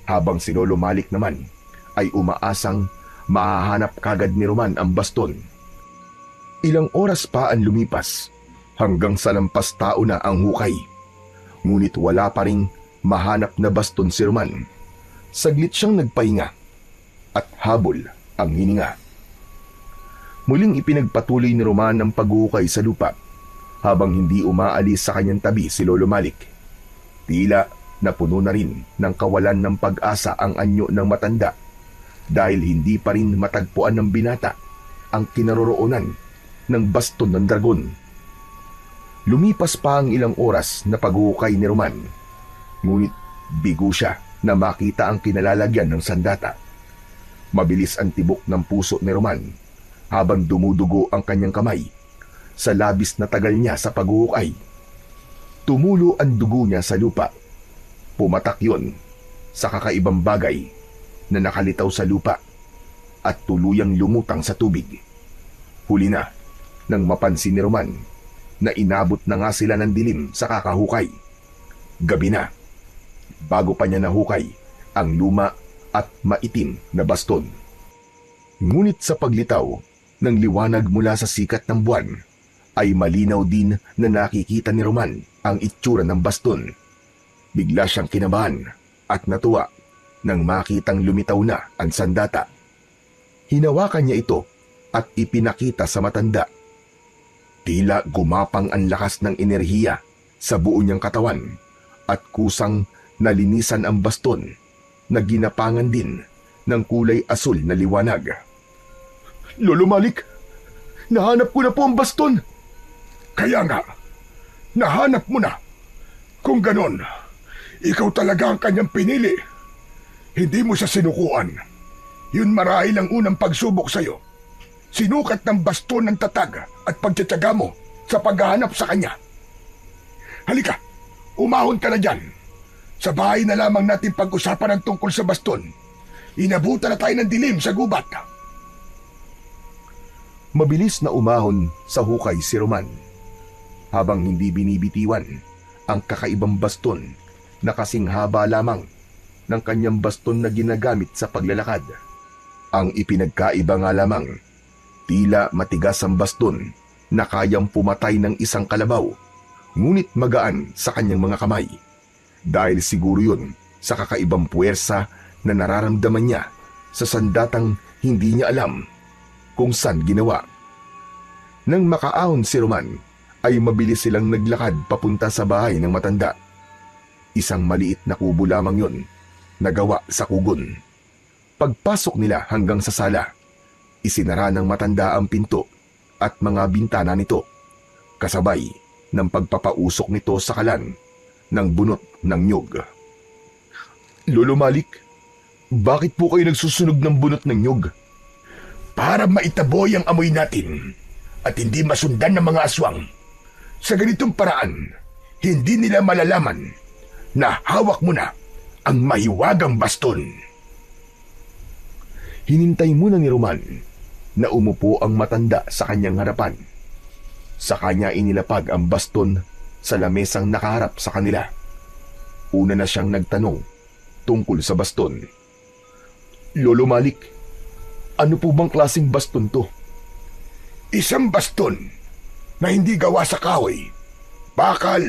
habang si Lolo Malik naman ay umaasang mahahanap kagad ni Roman ang baston. Ilang oras pa ang lumipas hanggang sa lampas tao na ang hukay. Ngunit wala pa ring mahanap na baston si Roman. Saglit siyang nagpahinga at habol ang hininga. Muling ipinagpatuloy ni Roman ang paghuhukay sa lupa habang hindi umaalis sa kanyang tabi si Lolo Malik. Tila napuno na rin ng kawalan ng pag-asa ang anyo ng matanda dahil hindi pa rin matagpuan ng binata ang kinaroroonan ng baston ng dragon. Lumipas pa ang ilang oras na paghuhukay ni Roman, ngunit bigo siya na makita ang kinalalagyan ng sandata. Mabilis ang tibok ng puso ni Roman habang dumudugo ang kanyang kamay sa labis na tagal niya sa paghuhukay. Tumulo ang dugo niya sa lupa. Pumatak yun sa kakaibang bagay na nakalitaw sa lupa at tuluyang lumutang sa tubig. Huli na nang mapansin ni Roman na inabot na nga sila ng dilim sa kakahukay. Gabi na, bago pa niya nahukay ang luma at maitim na baston. Ngunit sa paglitaw ng liwanag mula sa sikat ng buwan, ay malinaw din na nakikita ni Roman ang itsura ng baston. Bigla siyang kinabahan at natuwa nang makitang lumitaw na ang sandata. Hinawakan niya ito at ipinakita sa matanda. Tila gumapang ang lakas ng enerhiya sa buo niyang katawan at kusang nalinisan ang baston na ginapangan din ng kulay asul na liwanag. Lolo Malik, nahanap ko na po ang baston! Kaya nga, nahanap mo na. Kung ganon, ikaw talaga ang kanyang pinili. Hindi mo siya sinukuan. Yun marahil ang unang pagsubok sa'yo. Sinukat ng baston ng tatag at pagtsatsaga mo sa paghahanap sa kanya. Halika, umahon ka na dyan. Sa bahay na lamang natin pag-usapan ang tungkol sa baston. Inabutan na tayo ng dilim sa gubat. Mabilis na umahon sa hukay si Roman. habang hindi binibitiwan ang kakaibang baston na kasing haba lamang ng kanyang baston na ginagamit sa paglalakad. Ang ipinagkaiba nga lamang, tila matigas ang baston na kayang pumatay ng isang kalabaw, ngunit magaan sa kanyang mga kamay. Dahil siguro yun sa kakaibang puwersa na nararamdaman niya sa sandatang hindi niya alam kung saan ginawa. Nang makaahon si Roman, ay mabilis silang naglakad papunta sa bahay ng matanda. Isang maliit na kubo lamang yun, nagawa sa kugon. Pagpasok nila hanggang sa sala, isinara ng matanda ang pinto at mga bintana nito, kasabay ng pagpapausok nito sa kalan ng bunot ng nyug. Lolo Malik, bakit po kayo nagsusunog ng bunot ng nyug? Para maitaboy ang amoy natin at hindi masundan ng mga aswang. Sa ganitong paraan, hindi nila malalaman na hawak mo na ang mahiwagang baston. Hinintay muna ni Roman na umupo ang matanda sa kanyang harapan. Sa kanya inilapag ang baston sa lamesang nakaharap sa kanila. Una na siyang nagtanong tungkol sa baston. Lolo Malik, ano po bang klaseng baston to? Isang baston na hindi gawa sa kahoy, bakal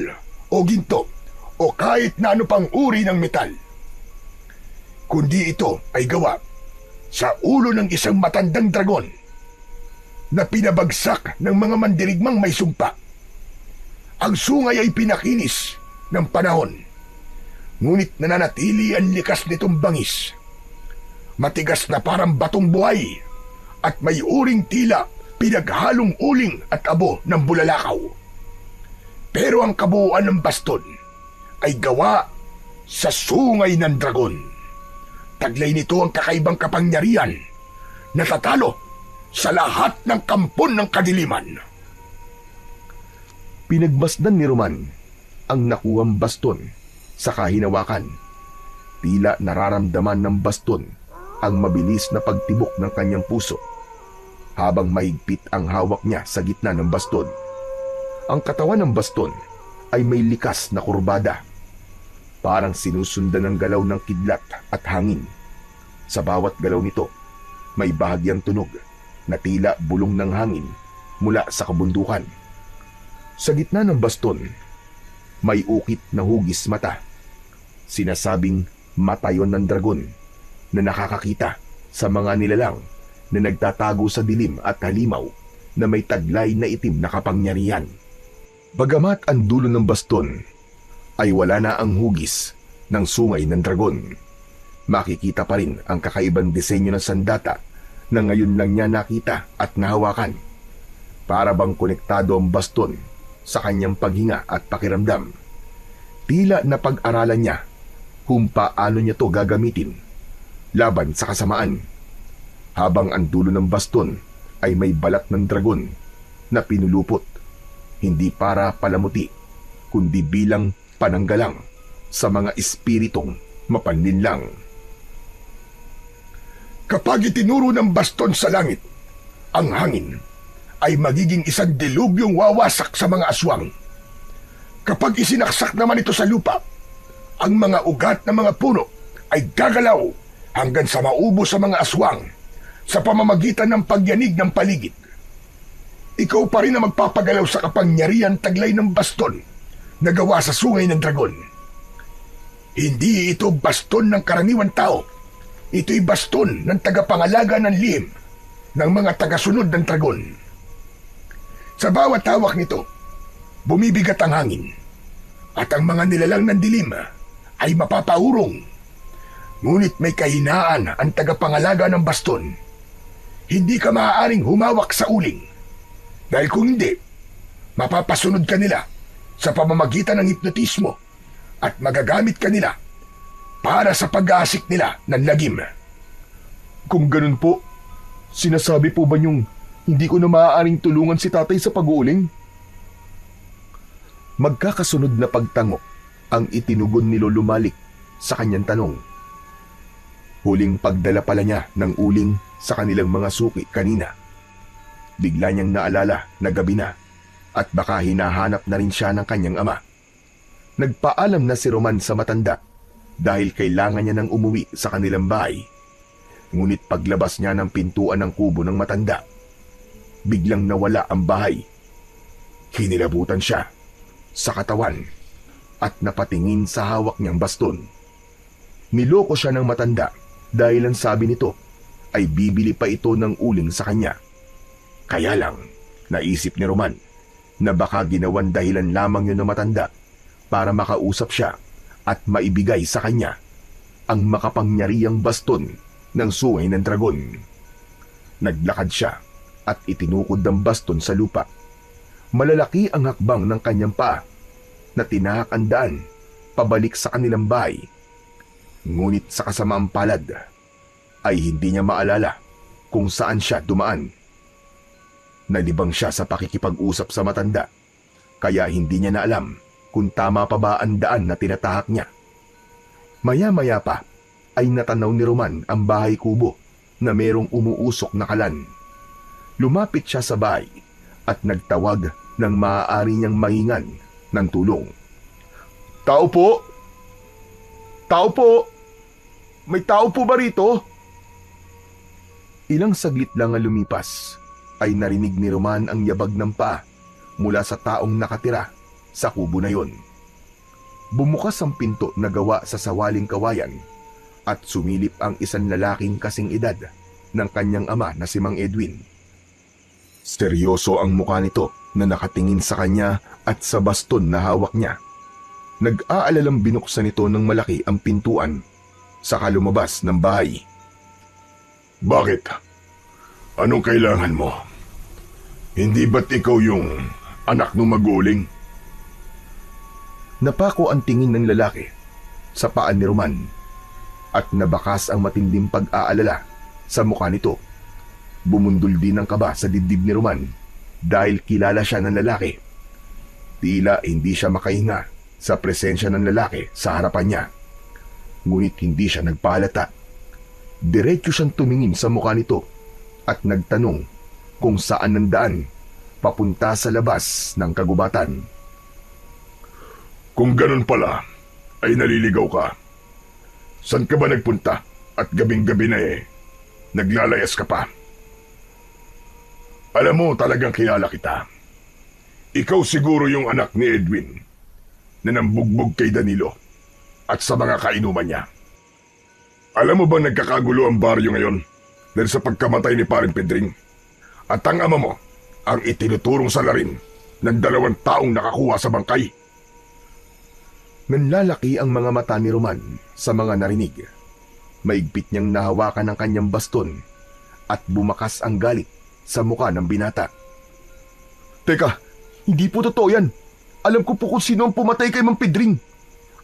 o ginto o kahit na ano pang uri ng metal. Kundi ito ay gawa sa ulo ng isang matandang dragon na pinabagsak ng mga mandirigmang may sumpa. Ang sungay ay pinakinis ng panahon, ngunit nananatili ang likas nitong bangis. Matigas na parang batong buhay at may uring tila pinaghalong uling at abo ng bulalakaw. Pero ang kabuuan ng baston ay gawa sa sungay ng dragon. Taglay nito ang kakaibang kapangyarihan na tatalo sa lahat ng kampon ng kadiliman. Pinagmasdan ni Roman ang nakuhang baston sa kahinawakan. Tila nararamdaman ng baston ang mabilis na pagtibok ng kanyang puso habang mahigpit ang hawak niya sa gitna ng baston. Ang katawan ng baston ay may likas na kurbada, parang sinusundan ng galaw ng kidlat at hangin. Sa bawat galaw nito, may bahagyang tunog na tila bulong ng hangin mula sa kabundukan. Sa gitna ng baston, may ukit na hugis mata. Sinasabing mata yon ng dragon na nakakakita sa mga nilalang na nagtatago sa dilim at halimaw na may taglay na itim na kapangyarihan. Bagamat ang dulo ng baston ay wala na ang hugis ng sungay ng dragon, makikita pa rin ang kakaibang disenyo ng sandata na ngayon lang niya nakita at nahawakan. Para bang konektado ang baston sa kanyang paghinga at pakiramdam. Tila na pag-aralan niya kung paano niya to gagamitin laban sa kasamaan. Habang ang dulo ng baston ay may balat ng dragon na pinulupot, hindi para palamuti, kundi bilang pananggalang sa mga espiritong mapanlinlang. Kapag itinuro ng baston sa langit, ang hangin ay magiging isang dilubyong wawasak sa mga aswang. Kapag isinaksak naman ito sa lupa, ang mga ugat ng mga puno ay gagalaw hanggang sa maubos sa mga aswang sa pamamagitan ng pagyanig ng paligid. Ikaw pa rin ang magpapagalaw sa kapangyarihan taglay ng baston na gawa sa sungay ng dragon. Hindi ito baston ng karaniwang tao. Ito'y baston ng tagapangalaga ng lihim ng mga tagasunod ng dragon. Sa bawat hawak nito, bumibigat ang hangin at ang mga nilalang ng dilim ay mapapaurong. Ngunit may kahinaan ang tagapangalaga ng baston. Hindi ka maaaring humawak sa uling dahil kung hindi, mapapasunod ka nila sa pamamagitan ng hipnotismo at magagamit ka nila para sa pag-aasik nila ng lagim. Kung ganun po, sinasabi po ba niyong hindi ko na maaaring tulungan si tatay sa pag-uuling? Magkakasunod na pagtango ang itinugon ni Lolo Malik sa kanyang tanong. Huling pagdala pala niya ng uling sa kanilang mga suki kanina. Bigla niyang naalala na gabi na at baka hinahanap na rin siya ng kanyang ama. Nagpaalam na si Roman sa matanda dahil kailangan niya nang umuwi sa kanilang bahay. Ngunit paglabas niya ng pintuan ng kubo ng matanda, biglang nawala ang bahay. Hinilabutan siya sa katawan at napatingin sa hawak niyang baston. Niloko siya ng matanda dahil ang sabi nito ay bibili pa ito ng uling sa kanya. Kaya lang, naisip ni Roman na baka ginawan dahilan lamang yun ng matanda para makausap siya at maibigay sa kanya ang makapangyarihang baston ng sungay ng dragon. Naglakad siya at itinukod ang baston sa lupa. Malalaki ang hakbang ng kanyang paa na tinahak ang daan pabalik sa kanilang bahay. Ngunit sa kasamaang palad ay hindi niya maalala kung saan siya dumaan. Nalibang siya sa pakikipag-usap sa matanda, kaya hindi niya na alam kung tama pa ba ang daan na tinatahak niya. Maya-maya pa ay natanaw ni Roman ang bahay kubo na merong umuusok na kalan. Lumapit siya sa bahay at nagtawag ng maaari niyang mahingan ng tulong. "Tao po! Tao po! May tao po ba rito?" Ilang saglit lang ang lumipas ay narinig ni Roman ang yabag ng paa mula sa taong nakatira sa kubo na yon. Bumukas ang pinto na gawa sa sawaling kawayan at sumilip ang isang lalaking kasing edad ng kanyang ama na si Mang Edwin. Seryoso ang mukha nito na nakatingin sa kanya at sa baston na hawak niya. Nag-aalalang binuksan nito ng malaki ang pintuan saka lumabas ng bahay. Bakit? Anong kailangan mo? Hindi ba't ikaw yung anak ng maguling? Napako ang tingin ng lalaki sa paan ni Roman at nabakas ang matinding pag-aalala sa mukha nito. Bumundol din ang kaba sa dibdib ni Roman dahil kilala siya ng lalaki. Tila hindi siya makahinga sa presensya ng lalaki sa harapan niya. Ngunit hindi siya nagpahalata. Diretso siyang tumingin sa mukha nito at nagtanong kung saan ang daan papunta sa labas ng kagubatan. Kung ganun pala, ay naliligaw ka. Saan ka ba nagpunta at gabing-gabi na naglalayas ka pa? Alam mo, talagang kilala kita. Ikaw siguro yung anak ni Edwin na nambugbog kay Danilo at sa mga kainuman niya. Alam mo bang nagkakagulo ang baryo ngayon dahil sa pagkamatay ni Paring Pedring? At ang ama mo ang itinuturong salarin ng 2 taong nakakuha sa bangkay. Nanlalaki ang mga mata ni Roman sa mga narinig. Maigpit niyang nahawakan ang kanyang baston at bumakas ang galit sa mukha ng binata. "Teka, hindi po totoo yan. Alam ko po kung sino ang pumatay kay Mang Pedring.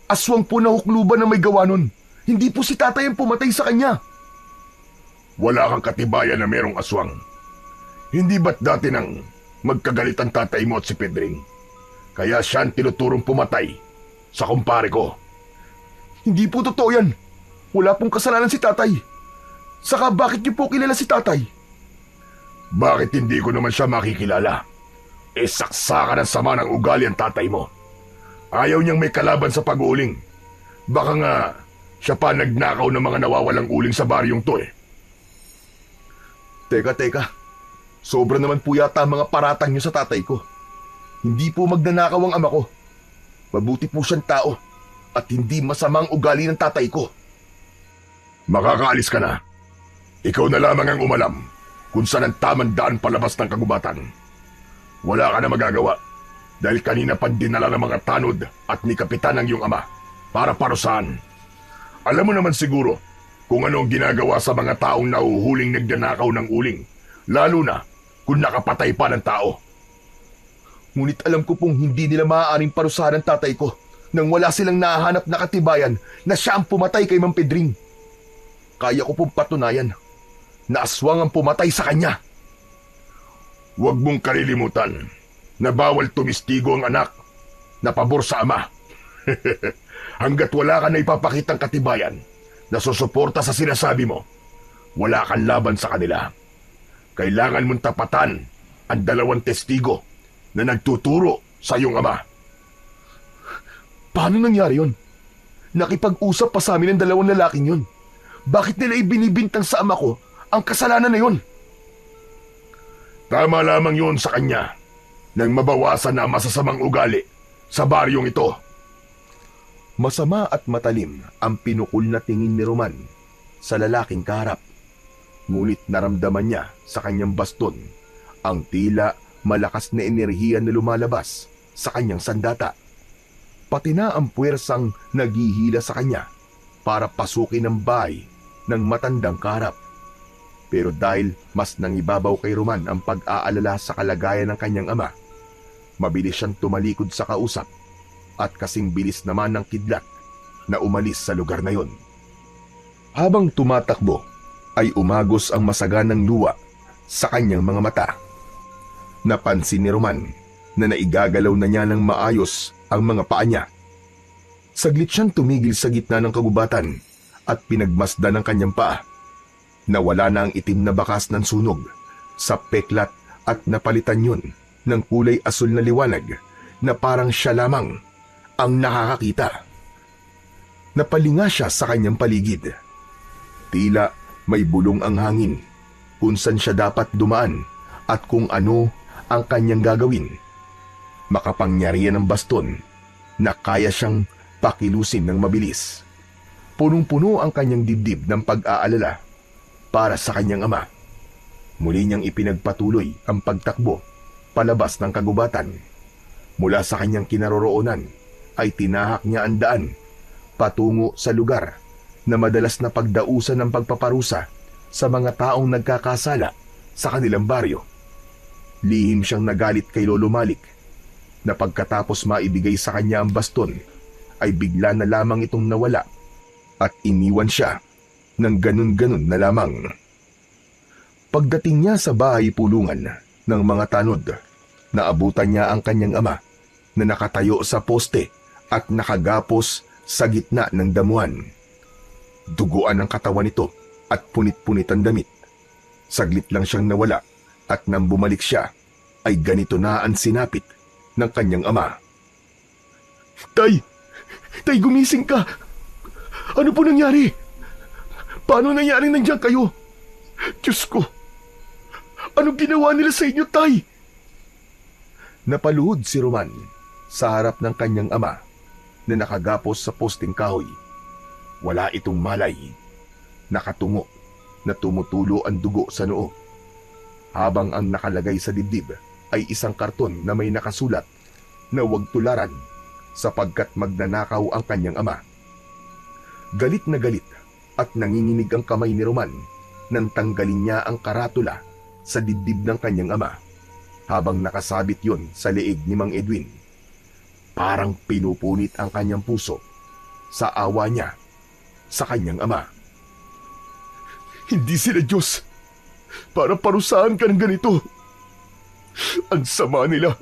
Aswang po na hukluban na may gawa nun. Hindi po si tatay ang pumatay sa kanya." Wala kang katibayan na merong aswang. Hindi ba't dati nang magkagalit ang tatay mo at si Pedring? Kaya siya ang tinuturong pumatay sa kumpare ko. "Hindi po totoo yan. Wala pong kasalanan si tatay. Saka bakit niyo po kilala si tatay?" Bakit hindi ko naman siya makikilala? Saksakan ng sama ng ugali ang tatay mo. Ayaw niyang may kalaban sa pag-uuling. Baka nga siya pa nagnakaw ng mga nawawalang uling sa baryong to Teka. Sobra naman po yata ang mga paratang niyo sa tatay ko. Hindi po magnanakaw ang ama ko. Mabuti po siyang tao at hindi masamang ugali ng tatay ko. Makakaalis ka na. Ikaw na lamang ang umalam kung saan ang tamang daan palabas ng kagubatan. Wala ka na magagawa dahil kanina pa dinala ng mga tanod at ni Kapitan ang iyong ama para parusahan. Alam mo naman siguro kung ano ang ginagawa sa mga taong nahuhuling nagnanakaw ng uling, lalo na kung nakapatay pa ng tao. Ngunit alam ko pong hindi nila maaaring parusahan ang tatay ko nang wala silang nahahanap na katibayan na siya ang pumatay kay Mang Pedring. Kaya ko pong patunayan na aswang ang pumatay sa kanya. Huwag mong kalilimutan na bawal tumistigo ang anak na pabor sa ama. Hanggat wala ka na ipapakitang katibayan na susuporta sa sinasabi mo, wala kang laban sa kanila. Kailangan mong tapatan ang 2 testigo na nagtuturo sa iyong ama. Paano nangyari yon? Nakipag-usap pa sa amin ang dalawang lalaking yon. Bakit nila ibinibintang sa ama ko ang kasalanan na yon? Tama lamang yun sa kanya nang mabawasan na ang masasamang ugali sa baryong ito. Masama at matalim ang pinukol na tingin ni Roman sa lalaking kaharap. Ngunit naramdaman niya sa kanyang baston ang tila malakas na enerhiya na lumalabas sa kanyang sandata. Pati na ang puwersang naghihila sa kanya para pasukin ang bahay ng matandang kaharap. Pero dahil mas nangibabaw kay Roman ang pag-aalala sa kalagayan ng kanyang ama, mabilis siyang tumalikod sa kausap at kasing bilis naman ng kidlat na umalis sa lugar na yon. Habang tumatakbo ay umagos ang masaganang luha sa kanyang mga mata. Napansin ni Roman na naigagalaw na niya ng maayos ang mga paa niya. Saglit siyang tumigil sa gitna ng kagubatan at pinagmasdan ang kanyang paa. Nawala na ang itim na bakas ng sunog sa peklat at napalitan yun ng kulay asul na liwanag na parang siya lamang ang nakakakita. Napalinga siya sa kanyang paligid. Tila may bulong ang hangin kung saan siya dapat dumaan at kung ano ang kanyang gagawin. Makapangyarihan ng baston na kaya siyang pakilusin ng mabilis. Punong-puno ang kanyang dibdib ng pag-aalala para sa kanyang ama. Muli niyang ipinagpatuloy ang pagtakbo palabas ng kagubatan. Mula sa kanyang kinaroroonan ay tinahak niya ang daan patungo sa lugar na madalas na pagdausan ng pagpaparusa sa mga taong nagkakasala sa kanilang baryo. Lihim siyang nagalit kay Lolo Malik na pagkatapos maibigay sa kanya ang baston ay bigla na lamang itong nawala at iniwan siya ng ganun-ganun na lamang. Pagdating niya sa bahay pulungan ng mga tanod, naabutan niya ang kanyang ama na nakatayo sa poste at nakagapos sa gitna ng damuhan. Duguan ang katawan nito at punit-punit ang damit. Saglit lang siyang nawala at nang bumalik siya ay ganito na ang sinapit ng kanyang ama. Tay! Tay, gumising ka! Ano po nangyari? Paano nangyari nandiyan kayo? Diyos ko! Anong ginawa nila sa inyo, Tay? Napaluhod si Roman sa harap ng kanyang ama na nakagapos sa posting kahoy. Wala itong malay. Nakatungo na tumutulo ang dugo sa noo. Habang ang nakalagay sa dibdib ay isang karton na may nakasulat na huwag tularan sapagkat magnanakaw ang kanyang ama. Galit na galit at nanginginig ang kamay ni Roman nang tanggalin niya ang karatula sa dibdib ng kanyang ama habang nakasabit yon sa leeg ni Mang Edwin. Parang pinupunit ang kanyang puso sa awa niya sa kanyang ama. Hindi sila Diyos para parusahan ka ng ganito. Ang sama nila.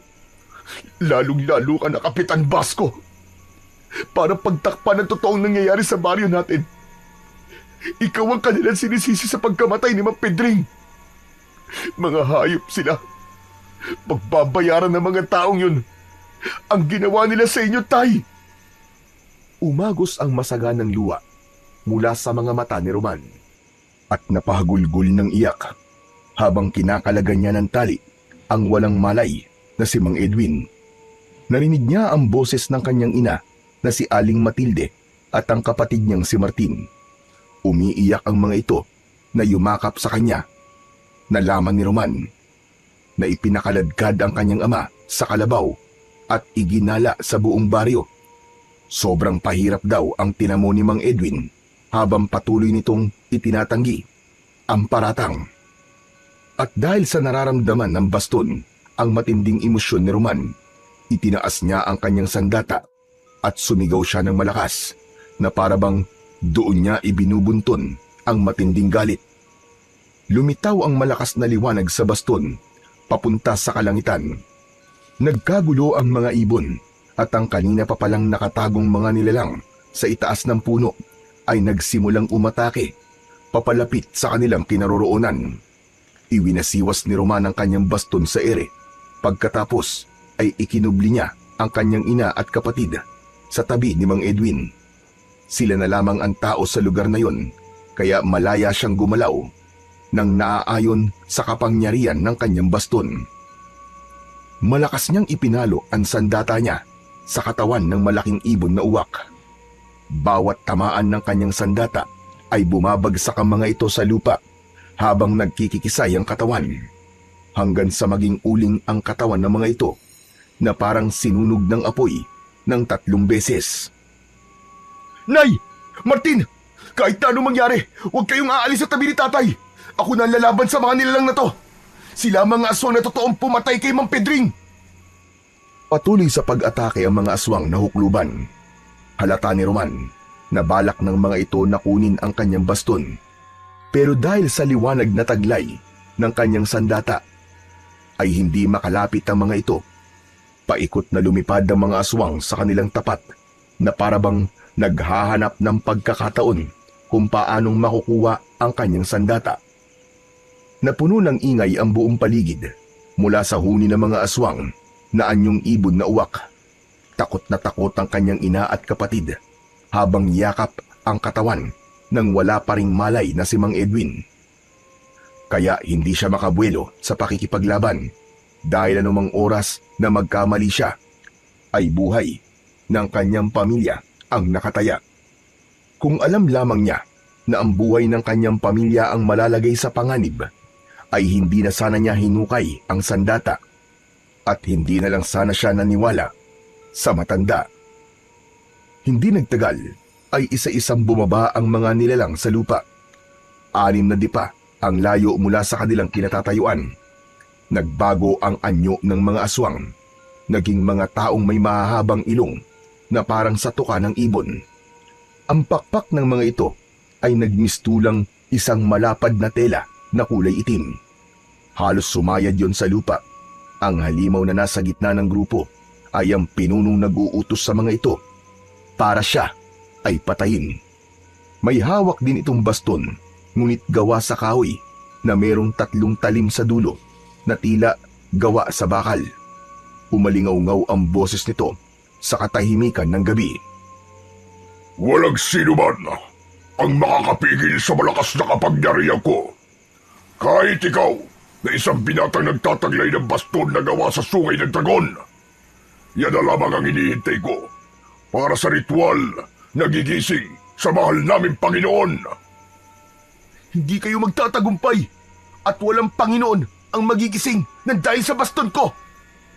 Lalong-lalo ka na Kapitan Basco. Para pagtakpan ang totoong nangyayari sa baryo natin. Ikaw ang kanilang sinisisi sa pagkamatay ni Mang Pedring. Mga hayop sila. Pagbabayaran ng mga taong yun ang ginawa nila sa inyo, Tay. Umagos ang masaganang luha mula sa mga mata ni Roman at napahagulgol ng iyak habang kinakalagan niya ng tali ang walang malay na si Mang Edwin. Narinig niya ang boses ng kanyang ina na si Aling Matilde at ang kapatid niyang si Martin. Umiiyak ang mga ito na yumakap sa kanya. Nalaman ni Roman na ipinakaladkad ang kanyang ama sa kalabaw at iginala sa buong baryo. Sobrang pahirap daw ang tinamo ni Mang Edwin habang patuloy nitong itinatanggi ang paratang. At dahil sa nararamdaman ng baston ang matinding emosyon ni Roman, itinaas niya ang kanyang sandata at sumigaw siya ng malakas na parabang doon niya ibinubunton ang matinding galit. Lumitaw ang malakas na liwanag sa baston papunta sa kalangitan. Nagkagulo ang mga ibon at ang kanina pa palang nakatagong mga nilalang sa itaas ng puno ay nagsimulang umatake papalapit sa kanilang kinaroroonan. Iwinasiwas ni Roman ang kanyang baston sa ere. Pagkatapos ay ikinubli niya ang kanyang ina at kapatid sa tabi ni Mang Edwin. Sila na lamang ang tao sa lugar na yon, kaya malaya siyang gumalaw nang naaayon sa kapangyarihan ng kanyang baston. Malakas niyang ipinalo ang sandata niya sa katawan ng malaking ibon na uwak. Bawat tamaan ng kanyang sandata ay bumabagsak ang mga ito sa lupa habang nagkikikisay ang katawan, hanggang sa maging uling ang katawan ng mga ito na parang sinunog ng apoy ng 3 beses. Nay! Martin! Kahit na anong mangyari, huwag kayong aalis sa tabi ni tatay. Ako na ang lalaban sa mga nilalang na to. Sila ang mga aswang na totoong pumatay kay Mang Pedring. Patuloy sa pag-atake ang mga aswang na hukluban. Halata ni Roman na balak ng mga ito na kunin ang kanyang baston. Pero dahil sa liwanag na taglay ng kanyang sandata, ay hindi makalapit ang mga ito. Paikot na lumipad ang mga aswang sa kanilang tapat na parabang naghahanap ng pagkakataon kung paanong makukuha ang kanyang sandata. Napuno ng ingay ang buong paligid mula sa huni ng mga aswang na anyong ibon na uwak. Takot na takot ang kanyang ina at kapatid habang yakap ang katawan ng wala pa ring malay na si Mang Edwin. Kaya hindi siya makabuelo sa pakikipaglaban dahil anumang oras na magkamali siya ay buhay ng kanyang pamilya ang nakataya. Kung alam lamang niya na ang buhay ng kanyang pamilya ang malalagay sa panganib, ay hindi na sana niya hinukay ang sandata at hindi na lang sana siya naniwala sa matanda. Hindi nagtagal ay isa-isang bumaba ang mga nilalang sa lupa. 6 na dipa ang layo mula sa kanilang kinatatayuan. Nagbago ang anyo ng mga aswang. Naging mga taong may mahahabang ilong na parang sa tuka ng ibon. Ang pakpak ng mga ito ay nagmistulang isang malapad na tela na kulay itim. Halos sumayad yon sa lupa. Ang halimaw na nasa gitna ng grupo ay ang pinunong nag-uutos sa mga ito para siya ay patayin. May hawak din itong baston, ngunit gawa sa kahoy na merong 3 talim sa dulo na tila gawa sa bakal. Umalingaw-ngaw ang boses nito sa katahimikan ng gabi. Walang sino man ang makakapigil sa malakas na kapangyarihan ko. Kahit ikaw na isang binatang nagtataglay ng baston na gawa sa sungay ng dragon. Yan na lamang ang hinihintay ko para sa ritual na gigising sa mahal naming Panginoon. Hindi kayo magtatagumpay at walang Panginoon ang magigising ng dahil sa baston ko.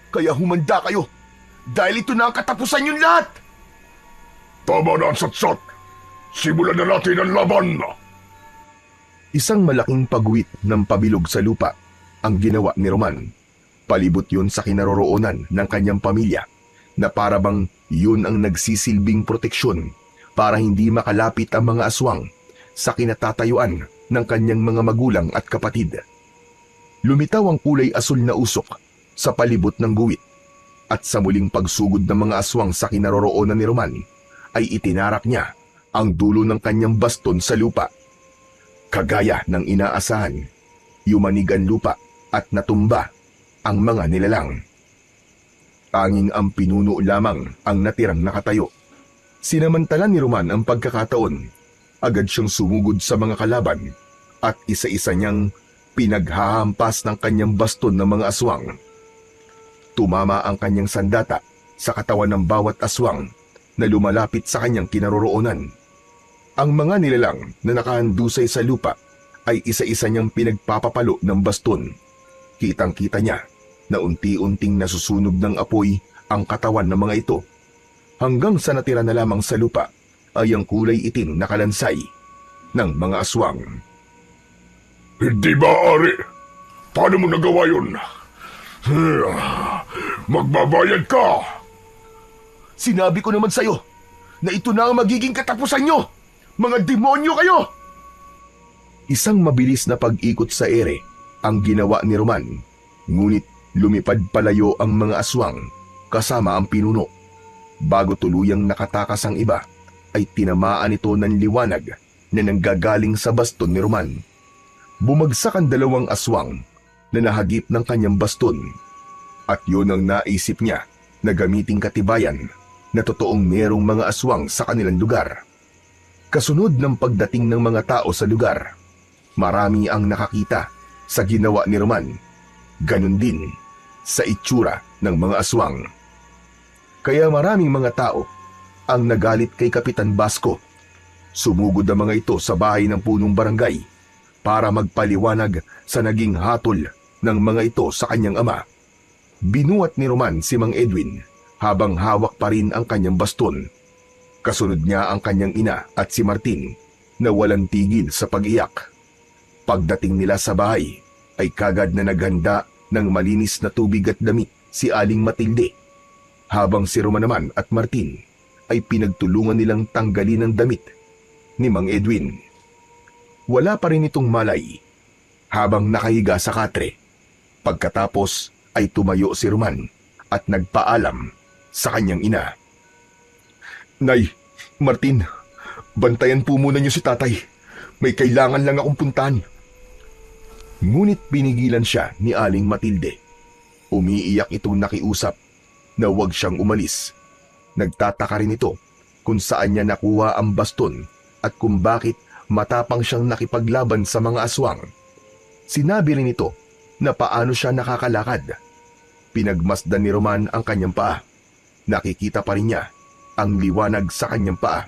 Kaya humanda kayo dahil ito na ang katapusan yung lahat. Tama na ang satsat. Simulan na natin ang laban. Isang malaking pagwit ng pabilog sa lupa ang ginawa ni Roman. Palibot yun sa kinaroroonan ng kanyang pamilya na parabang yun ang nagsisilbing proteksyon para hindi makalapit ang mga aswang sa kinatatayuan ng kanyang mga magulang at kapatid. Lumitaw ang kulay asul na usok sa palibot ng guwit at sa muling pagsugod ng mga aswang sa kinaroroonan ni Roman ay itinarak niya ang dulo ng kanyang baston sa lupa. Kagaya ng inaasahan, yumanig ang lupa at natumba ang mga nilalang. Tanging ang pinuno lamang ang natirang nakatayo. Sinamantala ni Roman ang pagkakataon, agad siyang sumugod sa mga kalaban at isa-isa niyang pinaghahampas ng kanyang baston ng mga aswang. Tumama ang kanyang sandata sa katawan ng bawat aswang na lumalapit sa kanyang kinaroroonan. Ang mga nilalang na nakahandusay sa lupa ay isa-isa niyang pinagpapapalo ng baston. Kitang-kita niya na unti-unting nasusunog ng apoy ang katawan ng mga ito, hanggang sa natira na lamang sa lupa ay ang kulay itim na kalansay ng mga aswang. Hindi maaari. Paano mo nagawa yun? Magbabayad ka! Sinabi ko naman sa'yo na ito na ang magiging katapusan nyo! Mga demonyo kayo! Isang mabilis na pag-ikot sa ere ang ginawa ni Roman, ngunit lumipad palayo ang mga aswang kasama ang pinuno. Bago tuluyang nakatakas ang iba, ay tinamaan ito ng liwanag na nanggagaling sa baston ni Roman. Bumagsak ang 2 aswang na nahagip ng kanyang baston. At yun ang naisip niya na gamiting katibayan na totoong merong mga aswang sa kanilang lugar. Kasunod ng pagdating ng mga tao sa lugar, marami ang nakakita sa ginawa ni Roman. Ganon din sa itsura ng mga aswang. Kaya maraming mga tao ang nagalit kay Kapitan Basco. Sumugod ang mga ito sa bahay ng punong barangay para magpaliwanag sa naging hatol ng mga ito sa kanyang ama. Binuhat ni Roman si Mang Edwin habang hawak pa rin ang kanyang baston. Kasunod niya ang kanyang ina at si Martin na walang tigil sa pag-iyak. Pagdating nila sa bahay ay kagad na naghanda ng malinis na tubig at damit si Aling Matilde, habang si Roman naman at Martin ay pinagtulungan nilang tanggalin ang damit ni Mang Edwin. Wala pa rin itong malay habang nakahiga sa katre. Pagkatapos ay tumayo si Roman at nagpaalam sa kanyang ina. Nay, Martin, bantayan po muna niyo si tatay. May kailangan lang akong puntahan. Ngunit pinigilan siya ni Aling Matilde. Umiiyak itong nakiusap na huwag siyang umalis. Nagtataka rin ito kung saan niya nakuha ang baston at kung bakit matapang siyang nakipaglaban sa mga aswang. Sinabi rin ito na paano siya nakakalakad. Pinagmasdan ni Roman ang kanyang paa. Nakikita pa rin niya ang liwanag sa kanyang paa,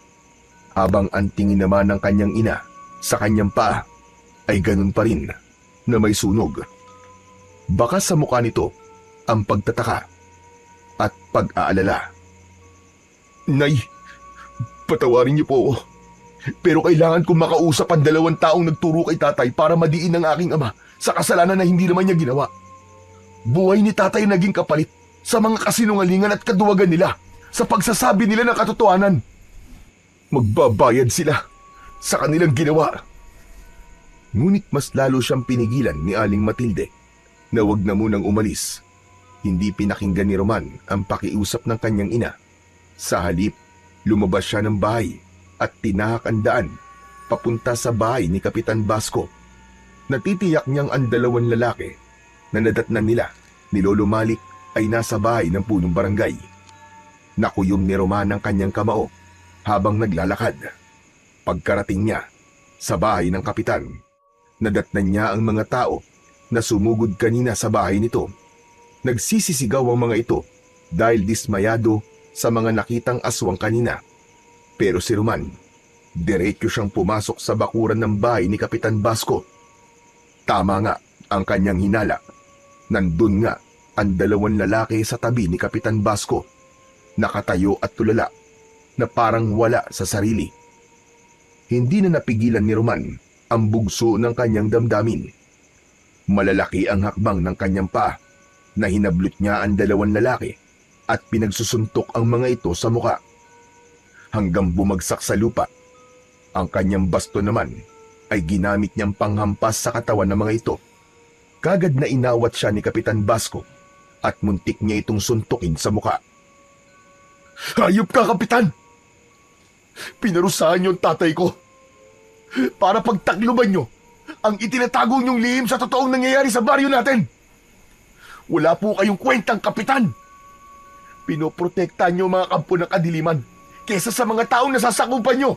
habang ang tingin naman ng kanyang ina sa kanyang paa ay ganun pa rin na may sunog. Baka sa mukha nito ang pagtataka at pag-aalala. Nay, patawarin niyo po ako. Pero kailangan kong makausap ang 2 taong nagturo kay tatay para madiin ang aking ama sa kasalanan na hindi naman niya ginawa. Buhay ni tatay naging kapalit sa mga kasinungalingan at kaduwagan nila sa pagsasabi nila ng katotohanan. Magbabayad sila sa kanilang ginawa. Ngunit mas lalo siyang pinigilan ni Aling Matilde na wag na munang umalis. Hindi pinakinggan ni Roman ang pakiusap ng kanyang ina. Sa halip, lumabas siya ng bahay at tinahak ang daan papunta sa bahay ni Kapitan Basco. Natitiyak niyang ang 2 lalaki na nadatnan nila ni Lolo Malik ay nasa bahay ng punong barangay. Nakuyom ni Roman ang kanyang kamao habang naglalakad. Pagkarating niya sa bahay ng kapitan, nadatnan niya ang mga tao na sumugod kanina sa bahay nito. Nagsisisigaw ang mga ito dahil dismayado sa mga nakitang aswang kanina. Pero si Roman, diretso siyang pumasok sa bakuran ng bahay ni Kapitan Basco. Tama nga ang kanyang hinala. Nandun nga ang 2 lalaki sa tabi ni Kapitan Basco, nakatayo at tulala na parang wala sa sarili. Hindi na napigilan ni Roman ang bugso ng kanyang damdamin. Malalaki ang hakbang ng kanyang paa na hinablot niya ang 2 lalaki at pinagsusuntok ang mga ito sa muka hanggang bumagsak sa lupa. Ang kanyang baston naman ay ginamit niyang panghampas sa katawan ng mga ito. Kagad na inawat siya ni Kapitan Basco at muntik niya itong suntukin sa muka. Hayop ka, Kapitan! Pinarusahan niyo ang tatay ko para pagtakluban niyo ang itinatago niyong lihim sa totoong nangyayari sa baryo natin. Wala po kayong kwentang, Kapitan. Pinoprotektahan niyo mga kampo ng kadiliman kesa sa mga taong nasasakupan niyo.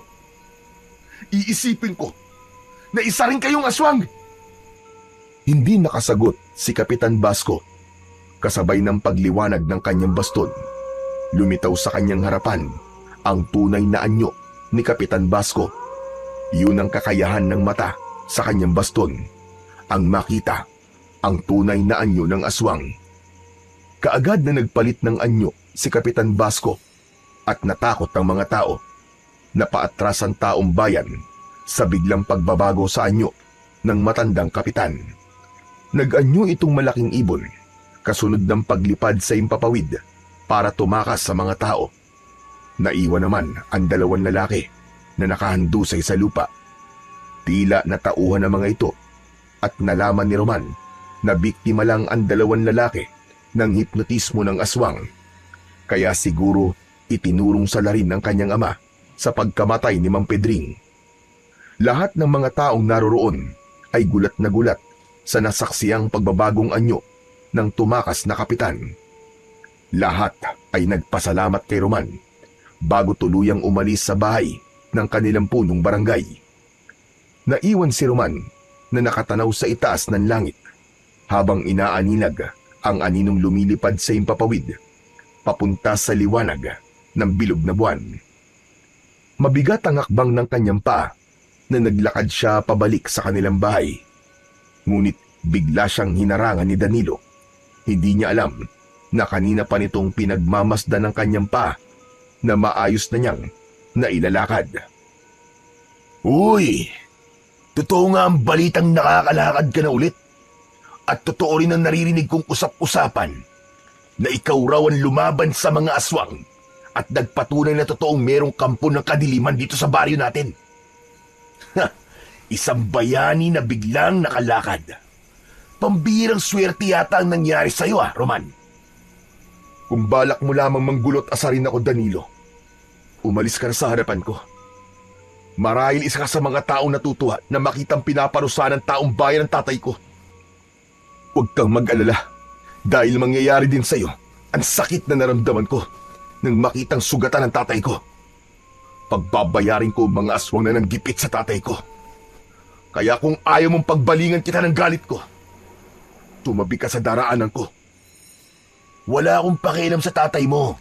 Iisipin ko na isa rin kayong aswang. Hindi nakasagot si Kapitan Basco. Kasabay ng pagliwanag ng kanyang baston, lumitaw sa kanyang harapan ang tunay na anyo ni Kapitan Basco. Yun ang kakayahan ng mata sa kanyang baston, ang makita ang tunay na anyo ng aswang. Kaagad na nagpalit ng anyo si Kapitan Basco at natakot ang mga tao. Napaatras ang taong bayan sa biglang pagbabago sa anyo ng matandang kapitan. Nag-anyo itong malaking ibon kasunod ng paglipad sa impapawid para tumakas sa mga tao. Naiwan naman ang 2 lalaki na nakahandusay sa lupa. Tila natauhan ang mga ito at nalaman ni Roman na biktima lang ang 2 lalaki ng hipnotismo ng aswang. Kaya siguro itinurong sa larin ng kanyang ama sa pagkamatay ni Mang Pedring. Lahat ng mga taong naroroon ay gulat na gulat sa nasaksiyang pagbabagong anyo ng tumakas na kapitan. Lahat ay nagpasalamat kay Roman bago tuluyang umalis sa bahay ng kanilang punong barangay. Naiwan si Roman na nakatanaw sa itaas ng langit habang inaaninag ang aninong lumilipad sa impapawid papunta sa liwanag ng bilog na buwan. Mabigat ang hakbang ng kanyang paa na naglakad siya pabalik sa kanilang bahay. Ngunit bigla siyang hinarangan ni Danilo. Hindi niya alam na kanina pa nitong pinagmamasdan ng kanyang paa na maayos na niyang nailalakad. Uy! Totoo nga ang balitang nakakalakad ka na ulit. At totoo rin ang naririnig kong usap-usapan na ikaw raw ang lumaban sa mga aswang at nagpatunay na totoong merong kampo ng kadiliman dito sa baryo natin. Isang bayani na biglang nakalakad. Pambirang swerte yata ang nangyari sa'yo, Roman. Kung balak mo lamang manggulot asarin ako, Danilo, umalis ka na sa harapan ko. Marahil isa ka sa mga taong natutuwa na makitang pinaparusahan ng taong bayan ng tatay ko. Huwag kang mag-alala dahil mangyayari din sa'yo ang sakit na naramdaman ko nang makitang sugatan ng tatay ko. Pagbabayarin ko ang mga aswang na nanggipit sa tatay ko. Kaya kung ayaw mong pagbalingan kita ng galit ko, tumabi ka sa daraanan ko. Wala akong pakialam sa tatay mo.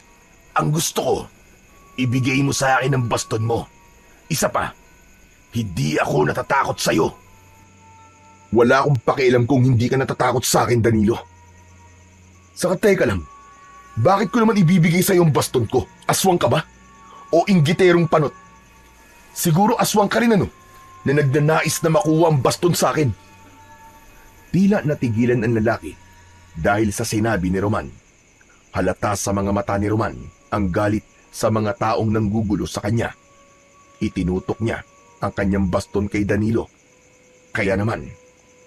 Ang gusto ko, ibigay mo sa akin ang baston mo. Isa pa, hindi ako natatakot sa'yo. Wala akong pakialam kung hindi ka natatakot sa akin, Danilo. Saka teka lang, bakit ko naman ibibigay sa'yo ang baston ko? Aswang ka ba? O inggiterong panot? Siguro aswang ka rin na nagnanais na makuha ang baston sa akin. Tila natigilan ang lalaki dahil sa sinabi ni Roman. Halata sa mga mata ni Roman ang galit sa mga taong nanggugulo sa kanya. Itinutok niya ang kanyang baston kay Danilo. Kaya naman,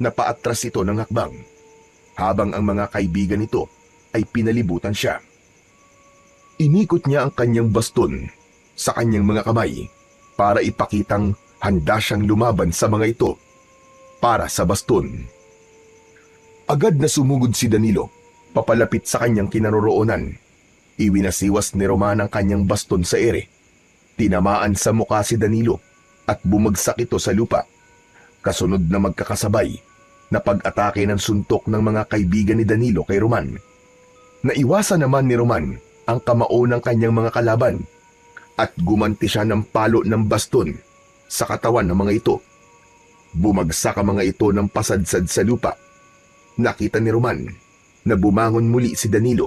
napaatras ito ng hakbang habang ang mga kaibigan nito ay pinalibutan siya. Inikot niya ang kanyang baston sa kanyang mga kamay para ipakitang handa siyang lumaban sa mga ito para sa baston. Agad na sumugod si Danilo papalapit sa kanyang kinaroroonan. Iwinasiwas ni Roman ang kanyang baston sa ere. Tinamaan sa mukha si Danilo at bumagsak ito sa lupa. Kasunod na magkakasabay na pag-atake ng suntok ng mga kaibigan ni Danilo kay Roman. Naiwasan naman ni Roman ang kamao ng kanyang mga kalaban at gumanti siya ng palo ng baston sa katawan ng mga ito. Bumagsak ang mga ito ng pasadsad sa lupa. Nakita ni Roman na bumangon muli si Danilo.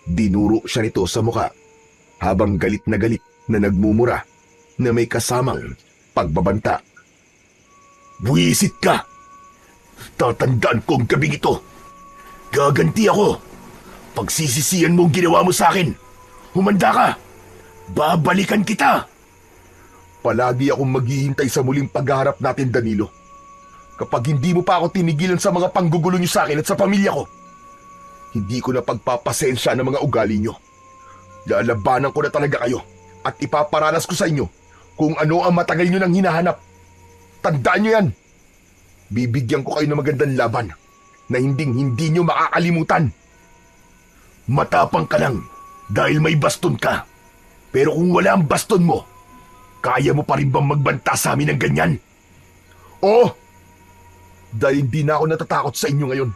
Dinuro siya nito sa mukha habang galit na nagmumura na may kasamang pagbabanta. Buwisit ka! Tatandaan ko ang gabing ito. Gaganti ako. Pagsisisihan mo ang ginawa mo sa akin. Humanda ka. Babalikan kita. Palagi akong maghihintay sa muling pagharap natin, Danilo. Kapag hindi mo pa ako tinigilan sa mga panggugulo niyo sa akin at sa pamilya ko, hindi ko na pagpapasensya ng mga ugali niyo. Lalabanan ko na talaga kayo at ipaparanas ko sa inyo kung ano ang matagal niyo nang hinahanap. Tandaan niyo yan. Bibigyan ko kayo ng magandang laban na hindi niyo makakalimutan. Matapang ka lang dahil may baston ka. Pero kung wala ang baston mo, kaya mo pa rin bang magbanta sa amin ng ganyan? Oo! Dahil hindi na ako natatakot sa inyo ngayon.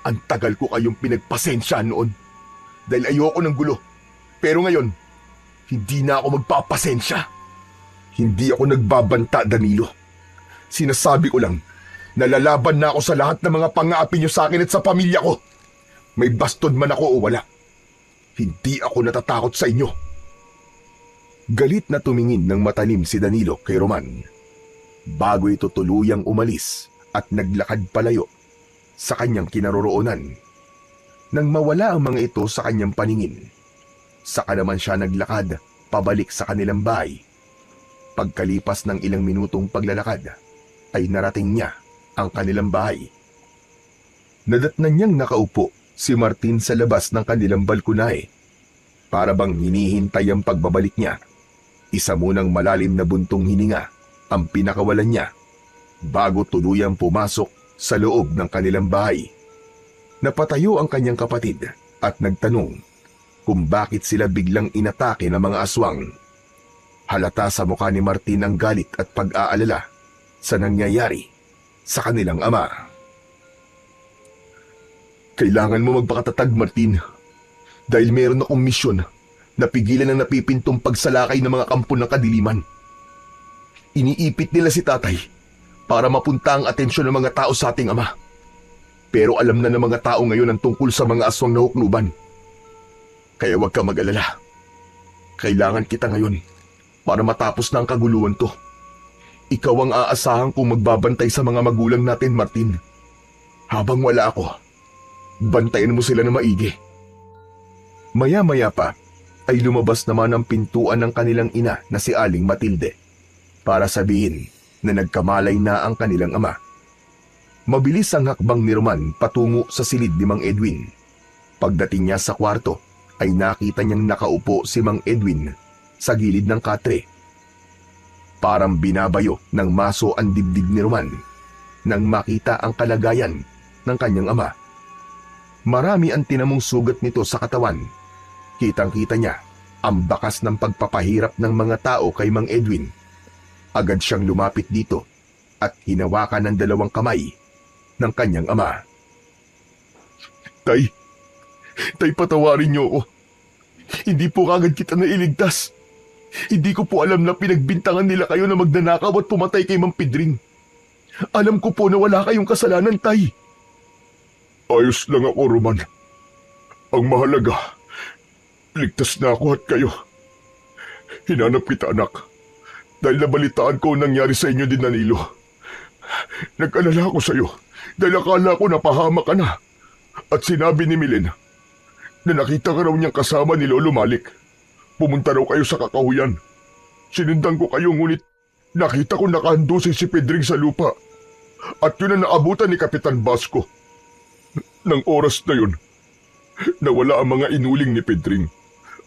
Ang tagal ko kayong pinagpasensyaan noon dahil ayoko ng gulo. Pero ngayon, hindi na ako magpapasensya. Hindi ako nagbabanta, Danilo. Sinasabi ko lang, nalalaban na ako sa lahat ng mga pang-aapi niyo sa akin at sa pamilya ko. May baston man ako o wala. Hindi ako natatakot sa inyo. Galit na tumingin ng matalim si Danilo kay Roman. Bago ito tuluyang umalis at naglakad palayo sa kanyang kinaroroonan. Nang mawala ang mga ito sa kanyang paningin, saka naman siya naglakad pabalik sa kanilang bahay. Pagkalipas ng ilang minutong paglalakad, ay narating niya ang kanilang bahay. Nadatnan niyang nakaupo si Martin sa labas ng kanilang balkonahe. Para bang hinihintay ang pagbabalik niya. Isa munang malalim na buntong hininga ang pinakawalan niya bago tuluyang pumasok sa loob ng kanilang bahay. Napatayo ang kanyang kapatid at nagtanong kung bakit sila biglang inatake ng mga aswang. Halata sa mukha ni Martin ang galit at pag-aalala sa nangyayari sa kanilang ama. Kailangan mo magpakatatag, Martin, dahil meron akong misyon na pigilan ang napipintong pagsalakay ng mga kampo ng kadiliman. Iniipit nila si tatay para mapunta ang atensyon ng mga tao sa ating ama. Pero alam na ng mga tao ngayon ang tungkol sa mga aswang na hukluban. Kaya huwag ka mag-alala. Kailangan kita ngayon para matapos na ang kaguluhan to. Ikaw ang aasahan kong magbabantay sa mga magulang natin, Martin. Habang wala ako, bantayan mo sila na maigi. Maya-maya pa ay lumabas naman ang pintuan ng kanilang ina na si Aling Matilde para sabihin na nagkamalay na ang kanilang ama. Mabilis ang hakbang ni Roman patungo sa silid ni Mang Edwin. Pagdating niya sa kwarto ay nakita niyang nakaupo si Mang Edwin sa gilid ng katre. Parang binabayo ng maso ang dibdib ni Roman nang makita ang kalagayan ng kanyang ama. Marami ang tinamong sugat nito sa katawan. Kitang-kita niya ang bakas ng pagpapahirap ng mga tao kay Mang Edwin. Agad siyang lumapit dito at hinawakan ng dalawang kamay ng kanyang ama. Tay, patawarin niyo ako. Hindi po kagad kita nailigtas. Hindi ko po alam na pinagbintangan nila kayo na magnanakaw at pumatay kay Mang Pedring. Alam ko po na wala kayong kasalanan, Tay. Ayos lang ako, Roman. Ang mahalaga, ligtas na ako at kayo. Hinanap kita, anak, dahil nabalitaan ko ang nangyari sa inyo din, Danilo. Nag-alala ako sa iyo dahil akala ko napahamak ka na. At sinabi ni Milen na nakita ka raw niyang kasama ni Lolo Malik. Pumunta raw kayo sa kakahuyan. Sinundan ko kayo ngunit nakita ko nakahandusay si Pedring sa lupa. At yun ang naabutan ni Kapitan Basco. Nang oras na yun, nawala ang mga inuling ni Pedring.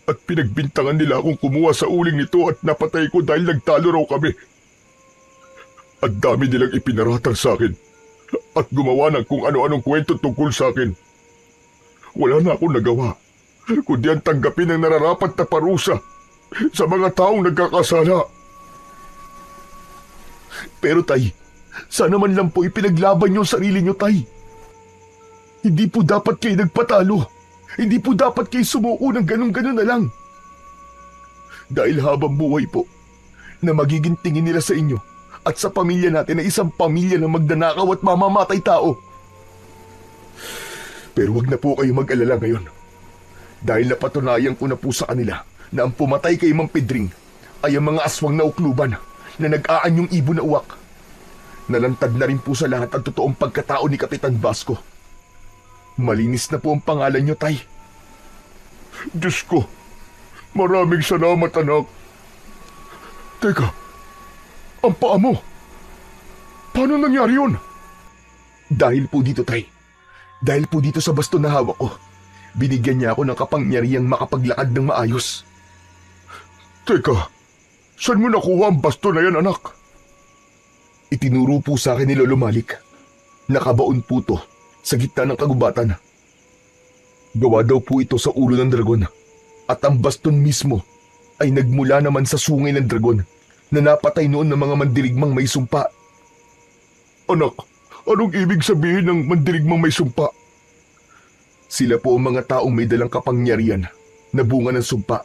At pinagbintangan nila akong kumuha sa uling nito at napatay ko dahil nagtalo raw kami. At dami nilang ipinaratang sa akin at gumawa ng kung ano-anong kwento tungkol sa akin. Wala na akong nagawa kundi ang tanggapin ang nararapat na parusa sa mga taong nagkakasala. Pero Tay, sana man lang po ipinaglaban niyo ang sarili niyo, Tay. Hindi po dapat kayo nagpatalo. Hindi po dapat kayo sumuko ng ganun-ganun na lang. Dahil habang buhay po, na magiging tingin nila sa inyo at sa pamilya natin na isang pamilya na magnanakaw at mamamatay tao. Pero wag na po kayo mag-alala ngayon. Dahil napatunayan ko na po sa kanila na ang pumatay kay Mang Pedring ay ang mga aswang na ukluban na nag-aanyong ibon na uwak. Nalantad na rin po sa lahat ang totoong pagkatao ni Kapitan Basco. Malinis na po ang pangalan niyo, Tay. Diyos ko, maraming salamat, anak. Teka, ang paa mo. Paano nangyari yun? Dahil po dito, Tay. Dahil po dito sa baston na hawak ko. Binigyan niya ako ng kapangyarihang makapaglakad ng maayos. Teka, saan mo nakuha ang baston na yan, anak? Itinuro po sa akin ni Lolo Malik. Nakabaon po to sa gitna ng kagubatan. Gawa daw po ito sa ulo ng dragon. At ang baston mismo ay nagmula naman sa sungay ng dragon na napatay noon ng mga mandirigmang may sumpa. Anak, anong ibig sabihin ng mandirigmang may sumpa? Sila po ang mga taong may dalang kapangyarihan na bunga ng sumpa.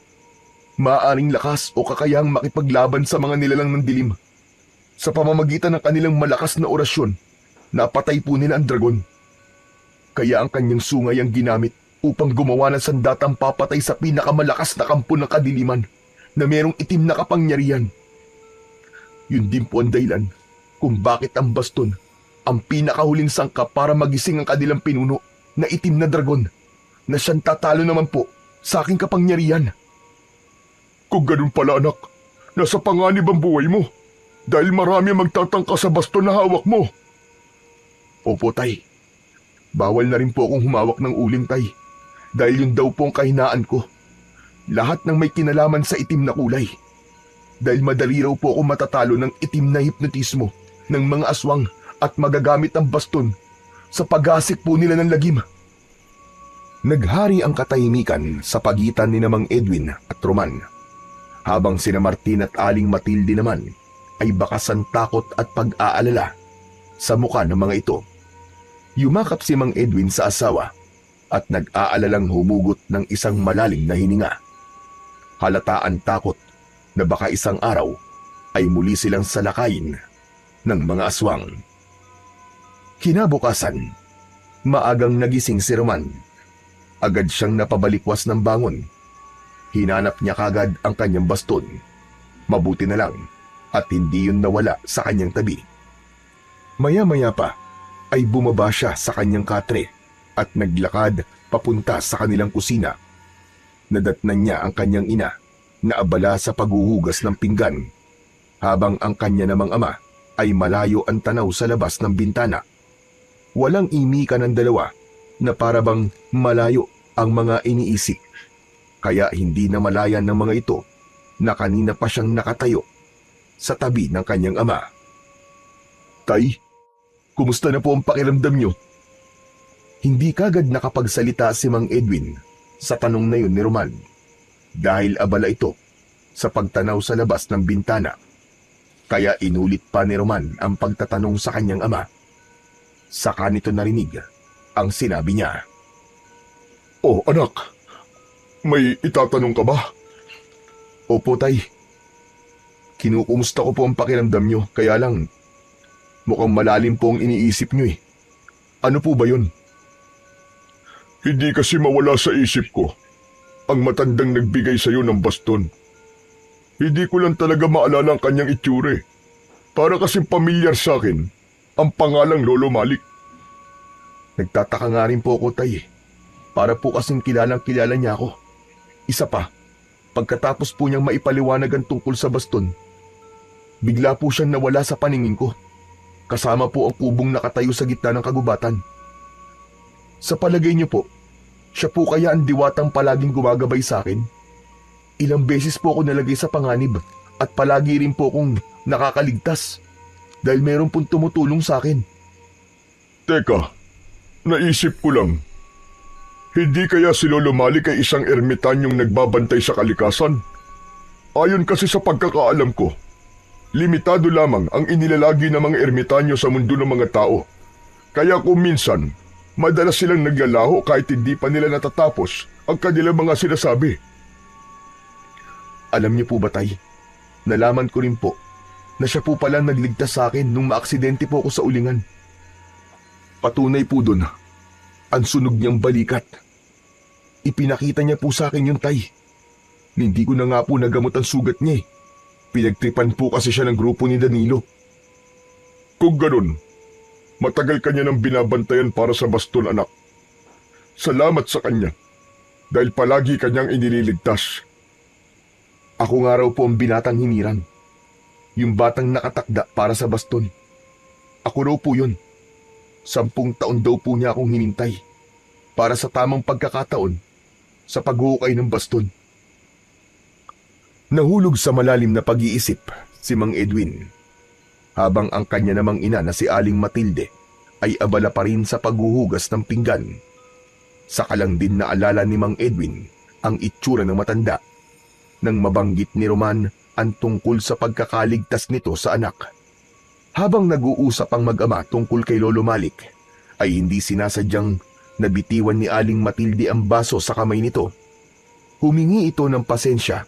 Maaaring lakas o kakayahang makipaglaban sa mga nilalang ng dilim. Sa pamamagitan ng kanilang malakas na orasyon, napatay po nila ang dragon. Kaya ang kanyang sungay ang ginamit upang gumawa ng sandatang papatay sa pinakamalakas na kampo ng kadiliman na merong itim na kapangyarihan. Yun din po ang dahilan kung bakit ang baston ang pinakahuling sangkap para magising ang kanilang pinuno na itim na dragon na siyang tatalo naman po sa aking kapangyarihan. Kung ganun pala, anak, nasa panganib ang buhay mo dahil marami magtatangka sa baston na hawak mo. Opo, Tay. Bawal na rin po akong humawak ng uling, Tay, dahil yun daw po ang kahinaan ko. Lahat ng may kinalaman sa itim na kulay. Dahil madali raw po ako matatalo ng itim na hipnotismo ng mga aswang at magagamit ang baston sa pag-asik po nila ng lagim. Naghari ang katahimikan sa pagitan ni Mang Edwin at Roman, habang sina Martin at Aling Matilde naman ay bakas ang takot at pag-aalala sa muka ng mga ito. Yumakap si Mang Edwin sa asawa at nag-aalalang humugot ng isang malalim na hininga. Halata ang takot na baka isang araw ay muli silang salakayin ng mga aswang. Kinabukasan, maagang nagising si Roman. Agad siyang napabalikwas ng bangon. Hinanap niya kagad ang kanyang baston. Mabuti na lang at hindi yun nawala sa kanyang tabi. Maya-maya pa ay bumaba siya sa kanyang katre at naglakad papunta sa kanilang kusina. Nadatnan niya ang kanyang ina na abala sa paghuhugas ng pinggan, habang ang kanya namang ama ay malayo ang tanaw sa labas ng bintana. Walang imikan ng dalawa na parabang malayo ang mga iniisip, kaya hindi na malayan ng mga ito na kanina pa siyang nakatayo sa tabi ng kanyang ama. "Tay, kumusta na po ang pakiramdam niyo?" Hindi kagad nakapagsalita si Mang Edwin sa tanong na yun ni Roman, dahil abala ito sa pagtanaw sa labas ng bintana. Kaya inulit pa ni Roman ang pagtatanong sa kanyang ama. Saka nito narinig ang sinabi niya. "Oh, anak, may itatanong ka ba?" "Opo, tay. Kinukumusta ko po ang pakiramdam niyo, kaya lang mukhang malalim po ang iniisip niyo eh. Ano po ba yun?" "Hindi kasi mawala sa isip ko ang matandang nagbigay sa iyo ng baston. Hindi ko lang talaga maalala ang kanyang itsure. Para kasing pamilyar sa akin ang pangalang Lolo Malik." Nagtataka nga rin po ako, tay. Para po kasing kilalang-kilala niya ako. Isa pa, pagkatapos po niyang maipaliwanag ang tungkol sa baston, bigla po siyang nawala sa paningin ko. Kasama po ang kubong nakatayo sa gitna ng kagubatan. Sa palagay niyo po, siya po kaya ang diwatang palaging gumagabay sa akin? Ilang beses po ako nalagay sa panganib at palagi rin po akong nakakaligtas dahil meron pong tumutulong sa akin. "Teka, naisip ko lang. Hindi kaya si Lolo Malik ay isang ermitanyong nagbabantay sa kalikasan? Ayon kasi sa pagkakaalam ko, limitado lamang ang inilalagi ng mga ermitanyo sa mundo ng mga tao. Kaya kung minsan, madalas silang naglalaho kahit hindi pa nila natatapos ang kanilang mga sinasabi." Alam niyo po ba, tay? Nalaman ko rin po na siya po pala nagligtas sa akin nung maaksidente po ako sa ulingan. Patunay po dun ang sunog niyang balikat. Ipinakita niya po sa akin yung, tay. Hindi ko na nga po nagamot ang sugat niya eh. Pinagtripan po kasi siya ng grupo ni Danilo. "Kung ganun, matagal kanya nang binabantayan para sa baston, anak. Salamat sa kanya dahil palagi kanyang inililigtas." Ako nga raw po ang binatang hinirang. Yung batang nakatakda para sa baston. Ako raw po yun. 10 taon daw po niya akong hinintay para sa tamang pagkakataon sa paghuhukay ng baston. Nahulog sa malalim na pag-iisip si Mang Edwin, habang ang kanya namang ina na si Aling Matilde ay abala pa rin sa paghuhugas ng pinggan. Saka lang din naalala ni Mang Edwin ang itsura ng matanda nang mabanggit ni Roman ang tungkol sa pagkakaligtas nito sa anak. Habang nag-uusap ang mag-ama tungkol kay Lolo Malik, ay hindi sinasadyang nabitiwan ni Aling Matilde ang baso sa kamay nito. Humingi ito ng pasensya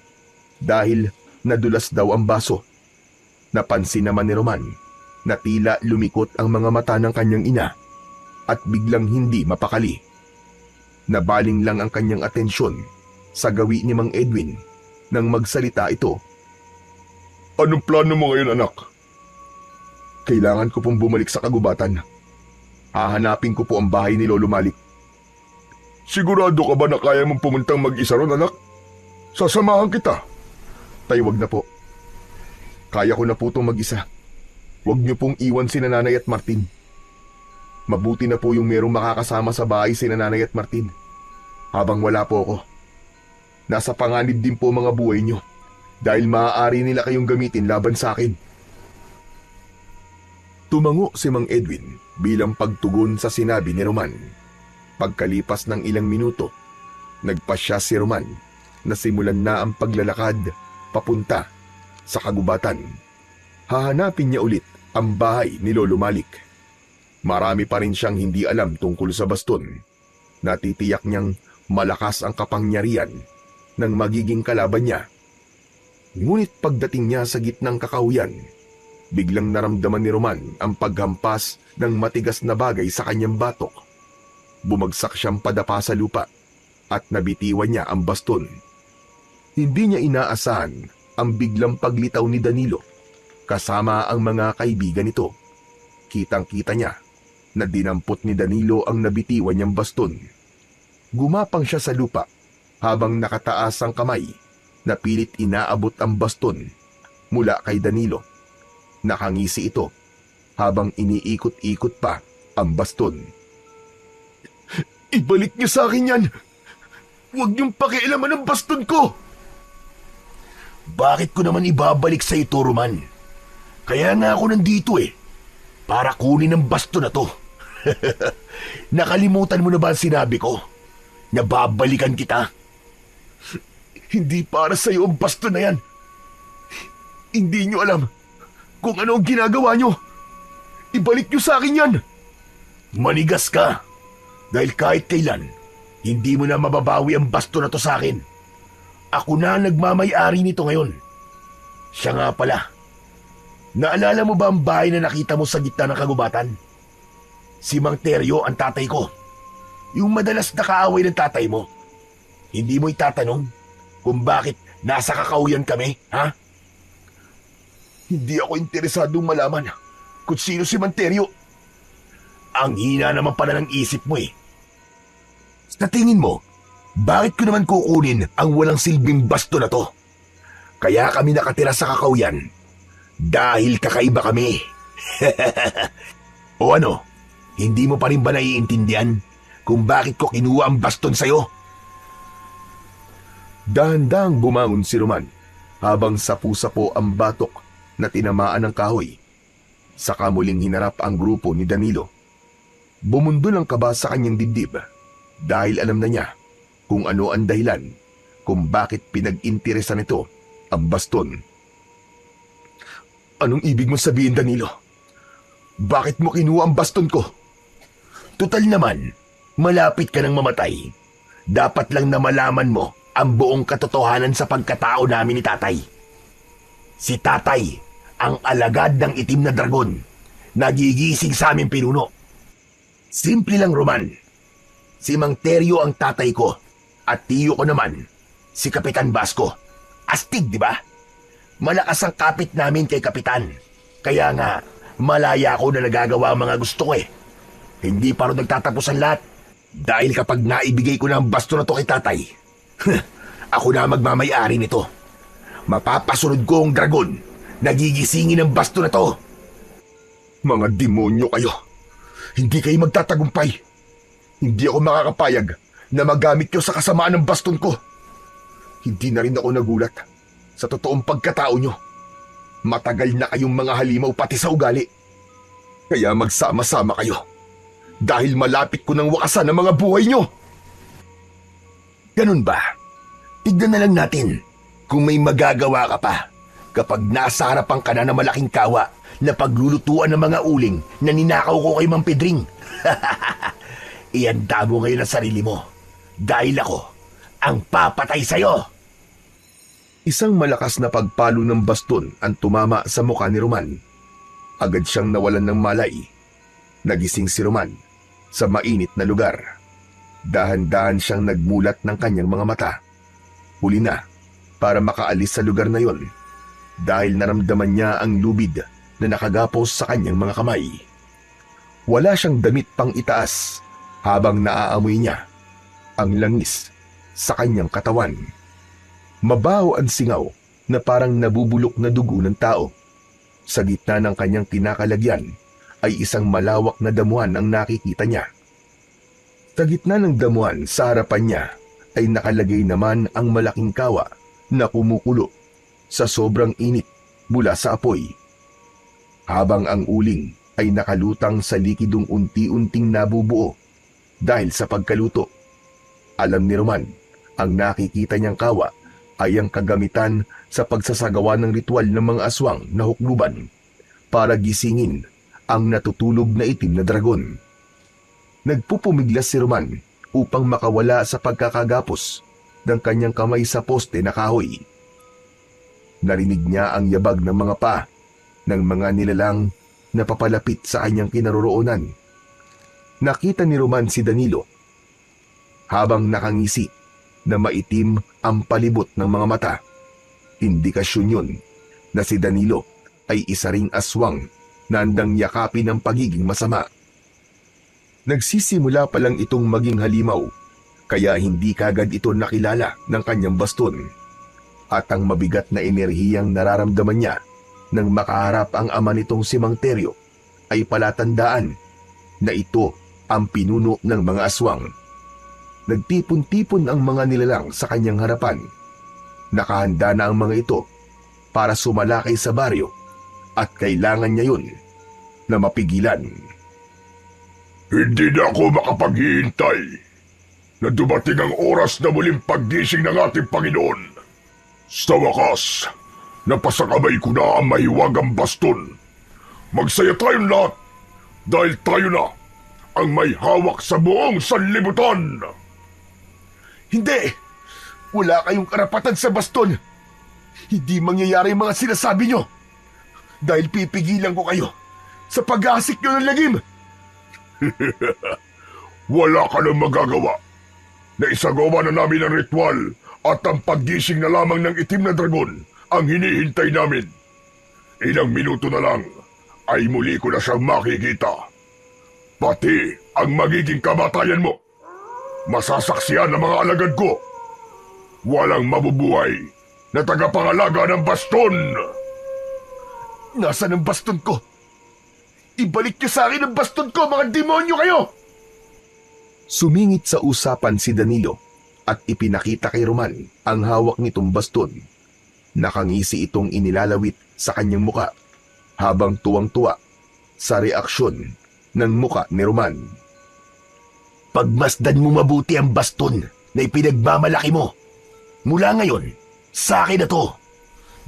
dahil nadulas daw ang baso. Napansin naman ni Roman na tila lumikot ang mga mata ng kanyang ina at biglang hindi mapakali. Nabaling lang ang kanyang atensyon sa gawi ni Mang Edwin nang magsalita ito. "Anong plano mo ngayon, anak?" "Kailangan ko pong bumalik sa kagubatan. Hahanapin ko po ang bahay ni Lolo Malik." "Sigurado ka ba na kaya mong pumuntang mag-isa ron, anak? Sasamahan kita." "Tay, wag na po. Kaya ko na po itong mag-isa. Huwag niyo pong iwan si Nanay at Martin. Mabuti na po yung merong makakasama sa bahay si Nanay at Martin. Habang wala po ako, nasa panganib din po mga buhay niyo dahil maaari nila kayong gamitin laban sa akin." Tumango si Mang Edwin bilang pagtugon sa sinabi ni Roman. Pagkalipas ng ilang minuto, nagpasya si Roman na simulan na ang paglalakad papunta sa kagubatan. Hahanapin niya ulit ang bahay ni Lolo Malik. Marami pa rin siyang hindi alam tungkol sa baston. Natitiyak niyang malakas ang kapangyarihan ng magiging kalaban niya. Ngunit pagdating niya sa gitnang kakahuyan, biglang naramdaman ni Roman ang paghampas ng matigas na bagay sa kanyang batok. Bumagsak siyang padapa sa lupa at nabitiwan niya ang baston. Hindi niya inaasahan ang biglang paglitaw ni Danilo kasama ang mga kaibigan nito. Kitang-kita niya na dinampot ni Danilo ang nabitiwan niyang baston. Gumapang siya sa lupa habang nakataas ang kamay na pilit inaabot ang baston mula kay Danilo. Nakangisi ito habang iniikot-ikot pa ang baston. "Ibalik niyo sa akin yan! Huwag niyong pakialaman ang baston ko!" Bakit ko naman ibabalik sa ito, Roman? Kaya nga ako nandito para kunin ang baston na to. Nakalimutan mo na ba ang sinabi ko? Na babalikan kita? Hindi para sa iyo ang baston na yan. Hindi niyo alam kung ano ang ginagawa niyo. Ibalik niyo sa akin yan. Manigas ka. Dahil kahit kailan, hindi mo na mababawi ang baston na to sa akin. Ako na ang nagmamay-ari nito ngayon. Siya nga pala. Naalala mo ba ang bahay na nakita mo sa gitna ng kagubatan? Si Mang Teryo ang tatay ko. Yung madalas nakaaway ng tatay mo. Hindi mo itatanong kung bakit nasa kakahuyan kami, ha? Hindi ako interesadong malaman kung sino si Mang Teryo. Ang hina naman pala ng isip mo Sa tingin mo, bakit ko naman kukunin ang walang silbing basto na to? Kaya kami nakatira sa kakahuyan. Dahil kakaiba kami. O ano, hindi mo pa rin ba naiintindihan kung bakit ko kinuha ang baston sa'yo? Dahan-dahang bumangon si Roman habang sapu-sapo ang batok na tinamaan ng kahoy. Saka muling hinarap ang grupo ni Danilo. Bumundol ang kaba sa kanyang dibdib dahil alam na niya kung ano ang dahilan kung bakit pinag-interesan nito ang baston. Anong ibig mo sabihin, Danilo? Bakit mo kinuha ang baston ko? Tutal naman, malapit ka nang mamatay. Dapat lang na malaman mo ang buong katotohanan sa pagkatao namin ni Tatay. Si Tatay, ang alagad ng itim na dragon, nagigising sa aming pinuno. Simple lang, Roman. Si Mang Teryo ang tatay ko at tiyo ko naman, si Kapitan Basco. Astig, di ba? Malakas ang kapit namin kay Kapitan. Kaya nga, malaya ako na nagagawa ang mga gusto ko Hindi pa rin nagtatapos ang lahat. Dahil kapag naibigay ko na ang basto na to kay Tatay, ako na magmamay-ari nito. Mapapasunod ko ang dragon. Nagigisingin ang basto na to. Mga demonyo kayo. Hindi kayo magtatagumpay. Hindi ako makakapayag na magamit kayo sa kasamaan ng baston ko. Hindi na rin ako nagulat sa totoong pagkatao nyo. Matagal na kayong mga halimaw pati sa ugali. Kaya magsama-sama kayo. Dahil malapit ko nang wakasan ang mga buhay nyo. Ganun ba? Tignan na lang natin kung may magagawa ka pa kapag nasa harapan ka na ng malaking kawa na paglulutuan ng mga uling na ninakaw ko kay Mang Pedring. Ihanda mo ngayon ang sarili mo dahil ako ang papatay sa'yo. Isang malakas na pagpalo ng baston ang tumama sa mukha ni Roman. Agad siyang nawalan ng malay. Nagising si Roman sa mainit na lugar. Dahan-dahan siyang nagmulat ng kanyang mga mata. Huli na para makaalis sa lugar na yon dahil naramdaman niya ang lubid na nakagapos sa kanyang mga kamay. Wala siyang damit pang itaas habang naaamoy niya ang langis sa kanyang katawan. Mabaho ang singaw na parang nabubulok na dugo ng tao. Sa gitna ng kanyang kinakalagyan ay isang malawak na damuhan ang nakikita niya. Sa gitna ng damuhan sa harapan niya ay nakalagay naman ang malaking kawa na kumukulo sa sobrang init mula sa apoy. Habang ang uling ay nakalutang sa likidong unti-unting nabubuo dahil sa pagkaluto. Alam ni Roman, ang nakikita niyang kawa ay ang kagamitan sa pagsasagawa ng ritual ng mga aswang na hukluban para gisingin ang natutulog na itim na dragon. Nagpupumiglas si Roman upang makawala sa pagkakagapos ng kanyang kamay sa poste na kahoy. Narinig niya ang yabag ng mga paa ng mga nilalang na papalapit sa kanyang kinaroroonan. Nakita ni Roman si Danilo habang nakangisi na maitim ang palibot ng mga mata. Indikasyon yun na si Danilo ay isa ring aswang na handang yakapin ng pagiging masama. Nagsisimula pa lang itong maging halimaw, kaya hindi kagad ito nakilala ng kanyang baston. At ang mabigat na enerhiyang nararamdaman niya nang makaharap ang ama nitong si Mang Teryo ay palatandaan na ito ang pinuno ng mga aswang. Nagtipon-tipon ang mga nilalang sa kanyang harapan. Nakahanda na ang mga ito para sumalakay sa baryo at kailangan niya yun na mapigilan. Hindi na ako makapaghihintay na dumating ang oras na muling paggising ng ating Panginoon. Sa wakas, napasakamay ko na ang mahiwagang baston. Magsaya tayong lahat dahil tayo na ang may hawak sa buong sanlibutan. Hindi! Wala kayong karapatan sa baston. Hindi mangyayari ang mga sinasabi nyo. Dahil pipigilan ko kayo sa pag-aasik nyo ng lagim. Wala ka nang magagawa. Naisagawa na namin ang ritual at ang paggising na lamang ng itim na dragon ang hinihintay namin. Ilang minuto na lang ay muli ko na siyang makikita. Pati ang magiging kamatayan mo. Masasaksihan ng mga alagad ko. Walang mabubuhay na tagapangalaga ng baston. Nasaan ang baston ko? Ibalik niyo sa akin ang baston ko, mga demonyo kayo! Sumingit sa usapan si Danilo at ipinakita kay Roman ang hawak nitong baston. Nakangisi itong inilalawit sa kanyang muka habang tuwang-tuwa sa reaksyon ng muka ni Roman. Pagmasdan mo mabuti ang baston na ipinagmamalaki mo. Mula ngayon, sa akin na to.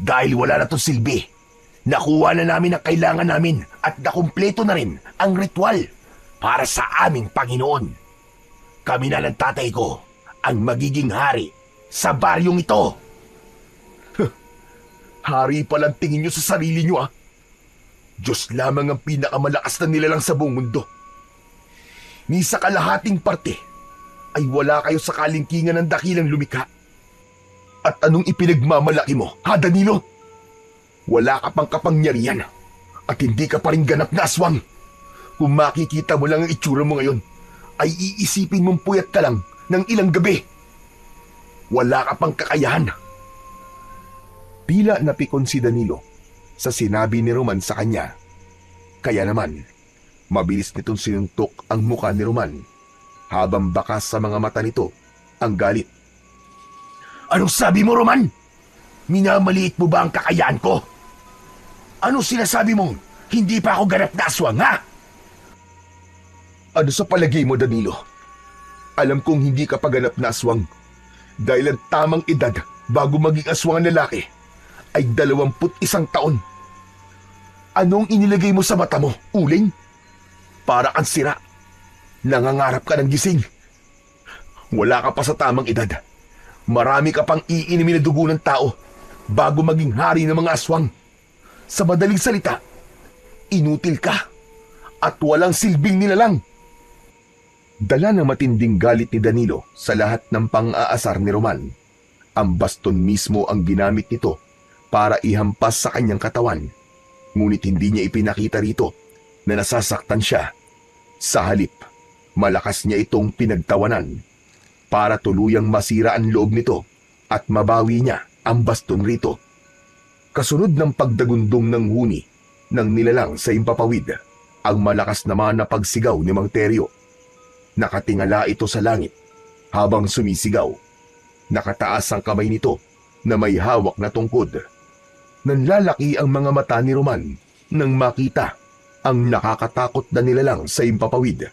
Dahil wala na to silbi. Nakuha na namin ang kailangan namin at nakumpleto na rin ang ritual para sa aming Panginoon. Kami na ng tatay ko ang magiging hari sa baryong ito. Hari palang tingin nyo sa sarili nyo ah. Diyos lamang ang pinakamalakas na nilalang sa buong mundo. Ni sa kalahating parte ay wala kayo sa kalingkingan ng dakilang lumikha. At anong ipinagmamalaki mo, ha Danilo? Wala ka pang kapangyarihan at hindi ka pa rin ganap na aswang. Kung makikita mo lang ang itsura mo ngayon, ay iisipin mong puyat ka lang ng ilang gabi. Wala ka pang kakayahan. Tila napikon si Danilo sa sinabi ni Roman sa kanya. Kaya naman, mabilis nitong sinuntok ang muka ni Roman habang bakas sa mga mata nito ang galit. Anong sabi mo, Roman? Minamaliit mo ba ang kakayahan ko? Ano sinasabi mong hindi pa ako ganap na aswang, ha? Ano sa palagay mo, Danilo? Alam kong hindi ka pa ganap na aswang dahil ang tamang edad bago maging aswang ang lalaki ay 21 taon. Anong inilagay mo sa mata mo, uling? Para kang sira. Nangangarap ka ng gising. Wala ka pa sa tamang edad. Marami ka pang iinimin na dugo ng tao bago maging hari ng mga aswang. Sa madaling salita, inutil ka at walang silbing nilalang. Dala ng matinding galit ni Danilo sa lahat ng pang-aasar ni Roman. Ang baston mismo ang ginamit nito para ihampas sa kanyang katawan. Ngunit hindi niya ipinakita rito na nasasaktan siya. Sa halip, malakas niya itong pinagtawanan para tuluyang masira ang loob nito at mabawi niya ang baston rito. Kasunod ng pagdagundong ng huni ng nilalang sa impapawid, ang malakas naman na pagsigaw ni Mang Teryo. Nakatingala ito sa langit habang sumisigaw. Nakataas ang kamay nito na may hawak na tungkod. Nanlalaki ang mga mata ni Roman nang makita ang nakakatakot na nilalang sa impapawid.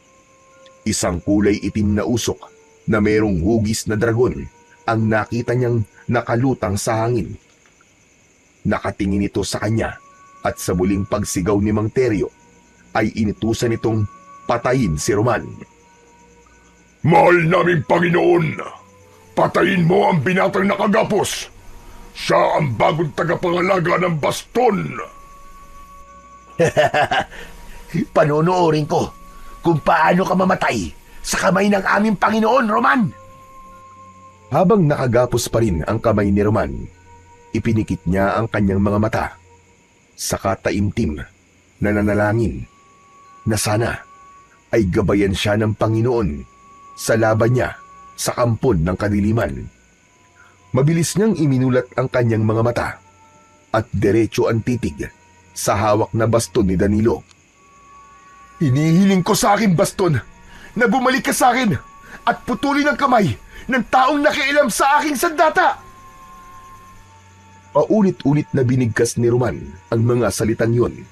Isang kulay itim na usok na mayroong hugis na dragon ang nakita niyang nakalutang sa hangin. Nakatingin ito sa kanya at sa muling pagsigaw ni Mang Teryo ay inutusan itong patayin si Roman. Mahal naming Panginoon, patayin mo ang binatang nakagapos. Siya ang bagong tagapangalaga ng baston. Panonoorin ko kung paano ka mamatay sa kamay ng aming Panginoon, Roman. Habang nakagapos pa rin ang kamay ni Roman, ipinikit niya ang kanyang mga mata. Saka taimtim na nanalangin na sana ay gabayan siya ng Panginoon sa laban niya sa kampon ng kadiliman. Mabilis niyang iminulat ang kanyang mga mata at diretso ang titig sa hawak na baston ni Danilo. Hinihiling ko sa aking baston na bumalik ka sa akin at putulin ang kamay ng taong nakialam sa aking sandata. Paulit-ulit na binigkas ni Roman ang mga salitang yun.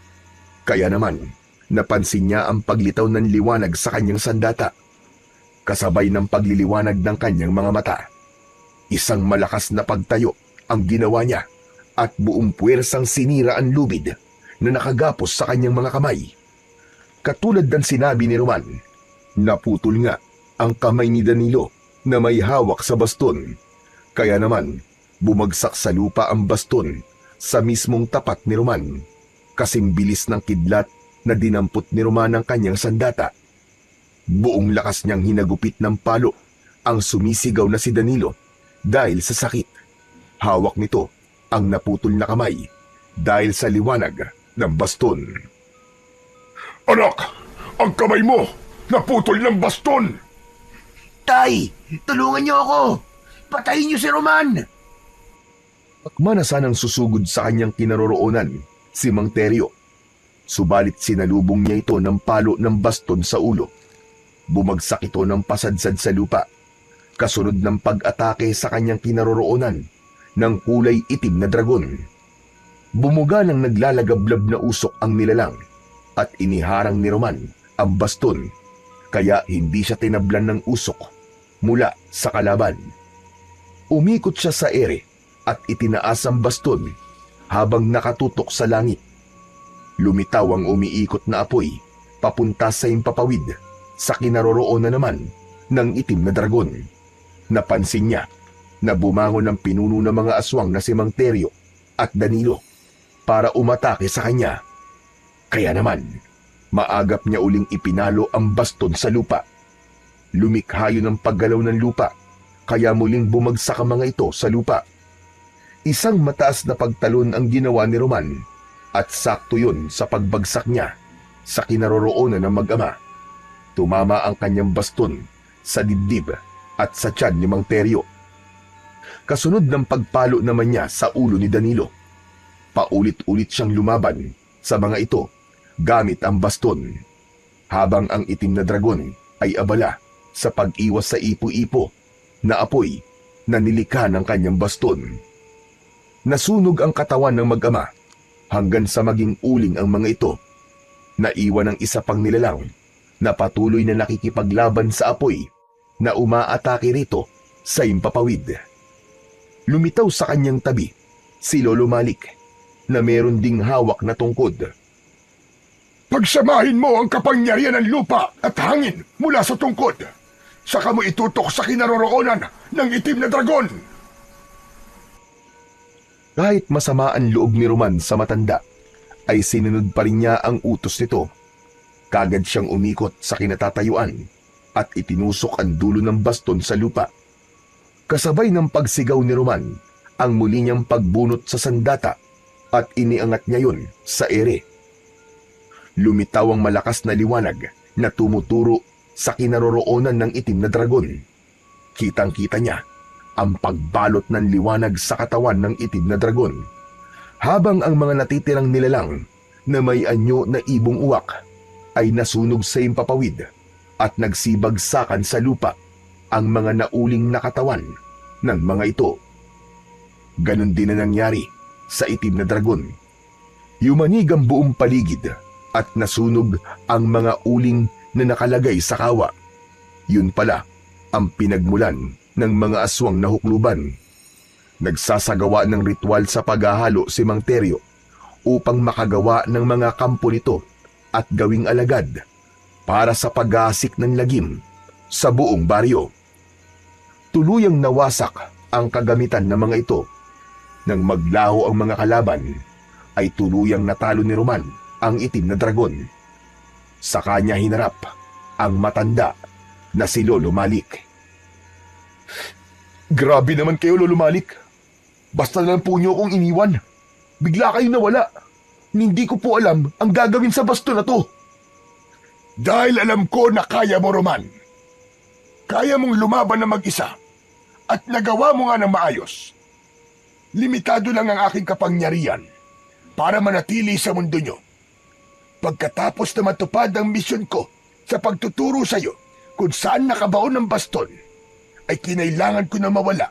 Kaya naman, napansin niya ang paglitaw ng liwanag sa kanyang sandata, kasabay ng pagliliwanag ng kanyang mga mata. Isang malakas na pagtayo ang ginawa niya at buong puwersang sinira ang lubid na nakagapos sa kanyang mga kamay. Katulad ng sinabi ni Roman, naputol nga ang kamay ni Danilo na may hawak sa baston. Kaya naman, bumagsak sa lupa ang baston sa mismong tapat ni Roman. Kasing bilis ng kidlat na dinampot ni Roman ang kanyang sandata. Buong lakas niyang hinagupit ng palo ang sumisigaw na si Danilo dahil sa sakit. Hawak nito ang naputol na kamay dahil sa liwanag ng baston. Anak, ang kamay mo naputol ng baston. Tay, tulungan niyo ako. Patayin niyo si Roman. Akma na sanang susugod sa kanyang kinaroroonan si Mang Teryo. Subalit sinalubong niya ito ng palo ng baston sa ulo. Bumagsak ito ng pasadsad sa lupa, kasunod ng pag-atake sa kanyang kinaroroonan ng kulay itim na dragon. Bumuga ng naglalagablab na usok ang nilalang at iniharang ni Roman ang baston, kaya hindi siya tinablan ng usok mula sa kalaban. Umikot siya sa ere at itinaas ang baston habang nakatutok sa langit. Lumitaw ang umiikot na apoy papunta sa himpapawid sa kinaroroonan naman ng itim na dragon. Napansin niya na bumangon ang pinuno ng mga aswang na si Mang Teryo at Danilo para umatake sa kanya. Kaya naman, maagap niya uling ipinalo ang baston sa lupa. Lumikha yun ang paggalaw ng lupa, kaya muling bumagsak ang mga ito sa lupa. Isang mataas na pagtalon ang ginawa ni Roman at sakto yun sa pagbagsak niya sa kinaroroonan ng mag-ama. Tumama ang kanyang baston sa dibdib at sa tiyan ni Mang Teryo. Kasunod ng pagpalo naman niya sa ulo ni Danilo. Paulit-ulit siyang lumaban sa mga ito gamit ang baston, habang ang itim na dragon ay abala sa pag-iwas sa ipo-ipo na apoy na nilikha ng kanyang baston. Nasunog ang katawan ng mag-ama hanggang sa maging uling ang mga ito. Naiwan ang isa pang nilalang na patuloy na nakikipaglaban sa apoy na umaatake rito sa himpapawid. Lumitaw sa kanyang tabi si Lolo Malik na meron ding hawak na tungkod. Pagsamahin mo ang kapangyarihan ng lupa at hangin mula sa tungkod. Saka mo itutok sa kinaroroonan ng itim na dragon. Kahit masama ang loob ni Roman sa matanda, ay sinunod pa rin niya ang utos nito. Kagad siyang umikot sa kinatatayuan at itinusok ang dulo ng baston sa lupa. Kasabay ng pagsigaw ni Roman, ang muli niyang pagbunot sa sandata at iniangat niya yun sa ere. Lumitaw ang malakas na liwanag na tumuturo sa kinaroroonan ng itim na dragon. Kitang-kita niya ang pagbalot ng liwanag sa katawan ng itim na dragon, habang ang mga natitirang nilalang na may anyo na ibong uwak ay nasunog sa himpapawid at nagsibagsakan sa lupa ang mga nauling na katawan ng mga ito. Ganon din na nangyari sa itim na dragon. Yumanig ang buong paligid at nasunog ang mga uling na nakalagay sa kawa. Yun pala ang pinagmulan ng mga aswang na hukluban. Nagsasagawa ng ritual sa paghahalo si Mang Teryo upang makagawa ng mga kampo nito at gawing alagad para sa pag-aasik ng lagim sa buong baryo. Tuluyang nawasak ang kagamitan ng mga ito. Nang maglaho ang mga kalaban, ay tuluyang natalo ni Roman ang itim na dragon. Sa kanya hinarap ang matanda na si Lolo Malik. Grabe naman kayo, Lolo Malik. Basta na lang po niyo akong iniwan. Bigla kayo nawala. Hindi ko po alam ang gagawin sa baston na to. Dahil alam ko na kaya mo, Roman. Kaya mong lumaban na mag-isa at nagawa mo nga ng maayos. Limitado lang ang aking kapangyarihan para manatili sa mundo nyo. Pagkatapos na matupad ang misyon ko sa pagtuturo sa iyo kung saan nakabaon ng baston, ay kinailangan ko na mawala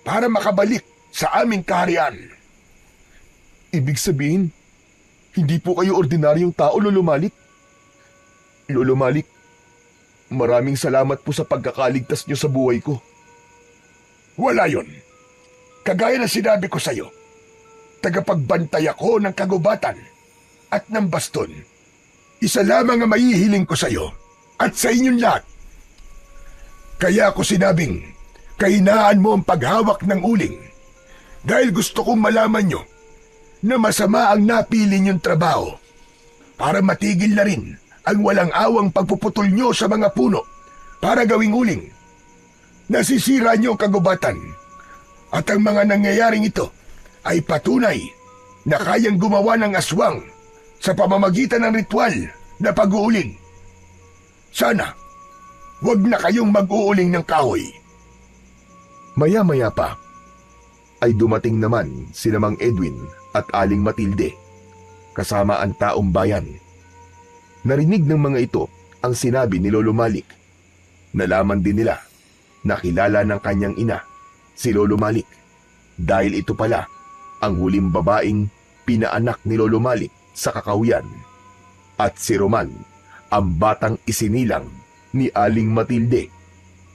para makabalik sa aming kaharian. Ibig sabihin, hindi po kayo ordinaryong tao, Lolo Malik. Lolo Malik, maraming salamat po sa pagkakaligtas niyo sa buhay ko. Wala yon. Kagaya na sinabi ko sa iyo, tagapagbantay ako ng kagubatan at ng baston. Isa lamang ang maihiling ko sa iyo at sa inyong lahat. Kaya ako sinabing, kahinaan mo ang paghawak ng uling dahil gusto kong malaman nyo na masama ang napili niyong trabaho para matigil na rin ang walang awang pagpuputol nyo sa mga puno para gawing uling. Nasisira nyo ang kagubatan at ang mga nangyayaring ito ay patunay na kayang gumawa ng aswang sa pamamagitan ng ritual na pag-uuling. Sana, huwag na kayong mag-uuling ng kahoy. Maya-maya pa ay dumating naman sina Mang Edwin at Aling Matilde kasama ang taong bayan. Narinig ng mga ito ang sinabi ni Lolo Malik. Nalaman din nila na kilala ng kanyang ina si Lolo Malik dahil ito pala ang huling babaeng pinaanak ni Lolo Malik sa kakahuyan. At si Roman, ang batang isinilang ni Aling Matilde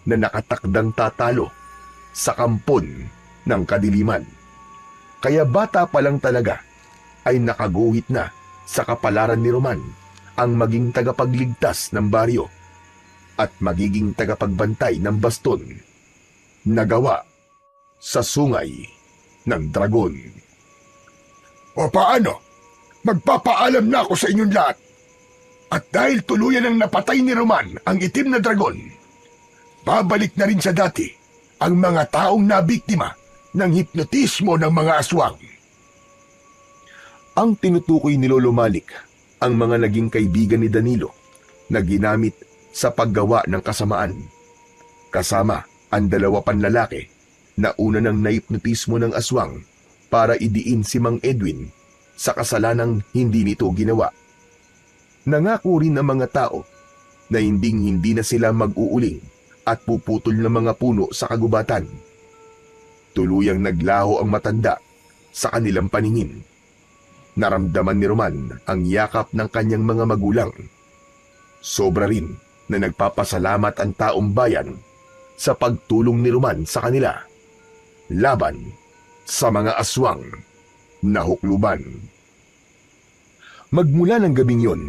na nakatakdang tatalo sa kampon ng kadiliman. Kaya bata pa lang talaga ay nakaguhit na sa kapalaran ni Roman ang maging tagapagligtas ng baryo at magiging tagapagbantay ng baston na gawa sa sungay ng dragon. O paano? Magpapaalam na ako sa inyong lahat. At dahil tuluyan ang napatay ni Roman ang itim na dragon, babalik na rin sa dati ang mga taong nabiktima ng hipnotismo ng mga aswang. Ang tinutukoy ni Lolo Malik ang mga naging kaibigan ni Danilo na ginamit sa paggawa ng kasamaan. Kasama ang dalawa pang lalaki na una ng naipnotismo ng aswang para idiin si Mang Edwin sa kasalanang hindi nito ginawa. Nangako rin ang mga tao na hindi na sila mag-uuling at puputol ng mga puno sa kagubatan. Tuluyang naglaho ang matanda sa kanilang paningin. Naramdaman ni Roman ang yakap ng kanyang mga magulang. Sobra rin na nagpapasalamat ang taong bayan sa pagtulong ni Roman sa kanila laban sa mga aswang na hukluban. Magmula ng gabing yon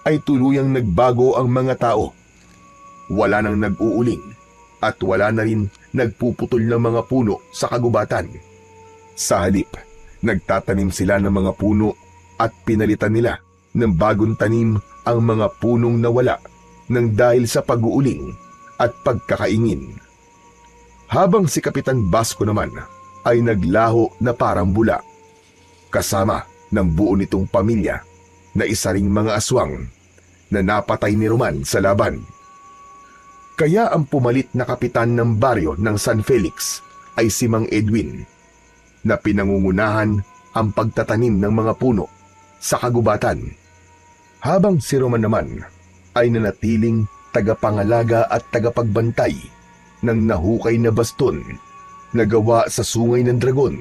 ay tuluyang nagbago ang mga tao. Wala nang nag-uuling at wala na rin nagpuputol ng mga puno sa kagubatan. Sa halip, nagtatanim sila ng mga puno at pinalitan nila ng bagong tanim ang mga punong nawala nang dahil sa pag-uuling at pagkakaingin. Habang si Kapitan Basco naman ay naglaho na parang bula, kasama ng buo nitong pamilya na isa ring mga aswang na napatay ni Roman sa laban. Kaya ang pumalit na kapitan ng baryo ng San Felix ay si Mang Edwin, na pinangungunahan ang pagtatanim ng mga puno sa kagubatan, habang si Roman naman ay nanatiling tagapangalaga at tagapagbantay ng nahukay na baston na gawa sa sungay ng dragon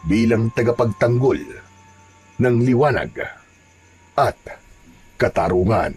bilang tagapagtanggol ng liwanag at katarungan.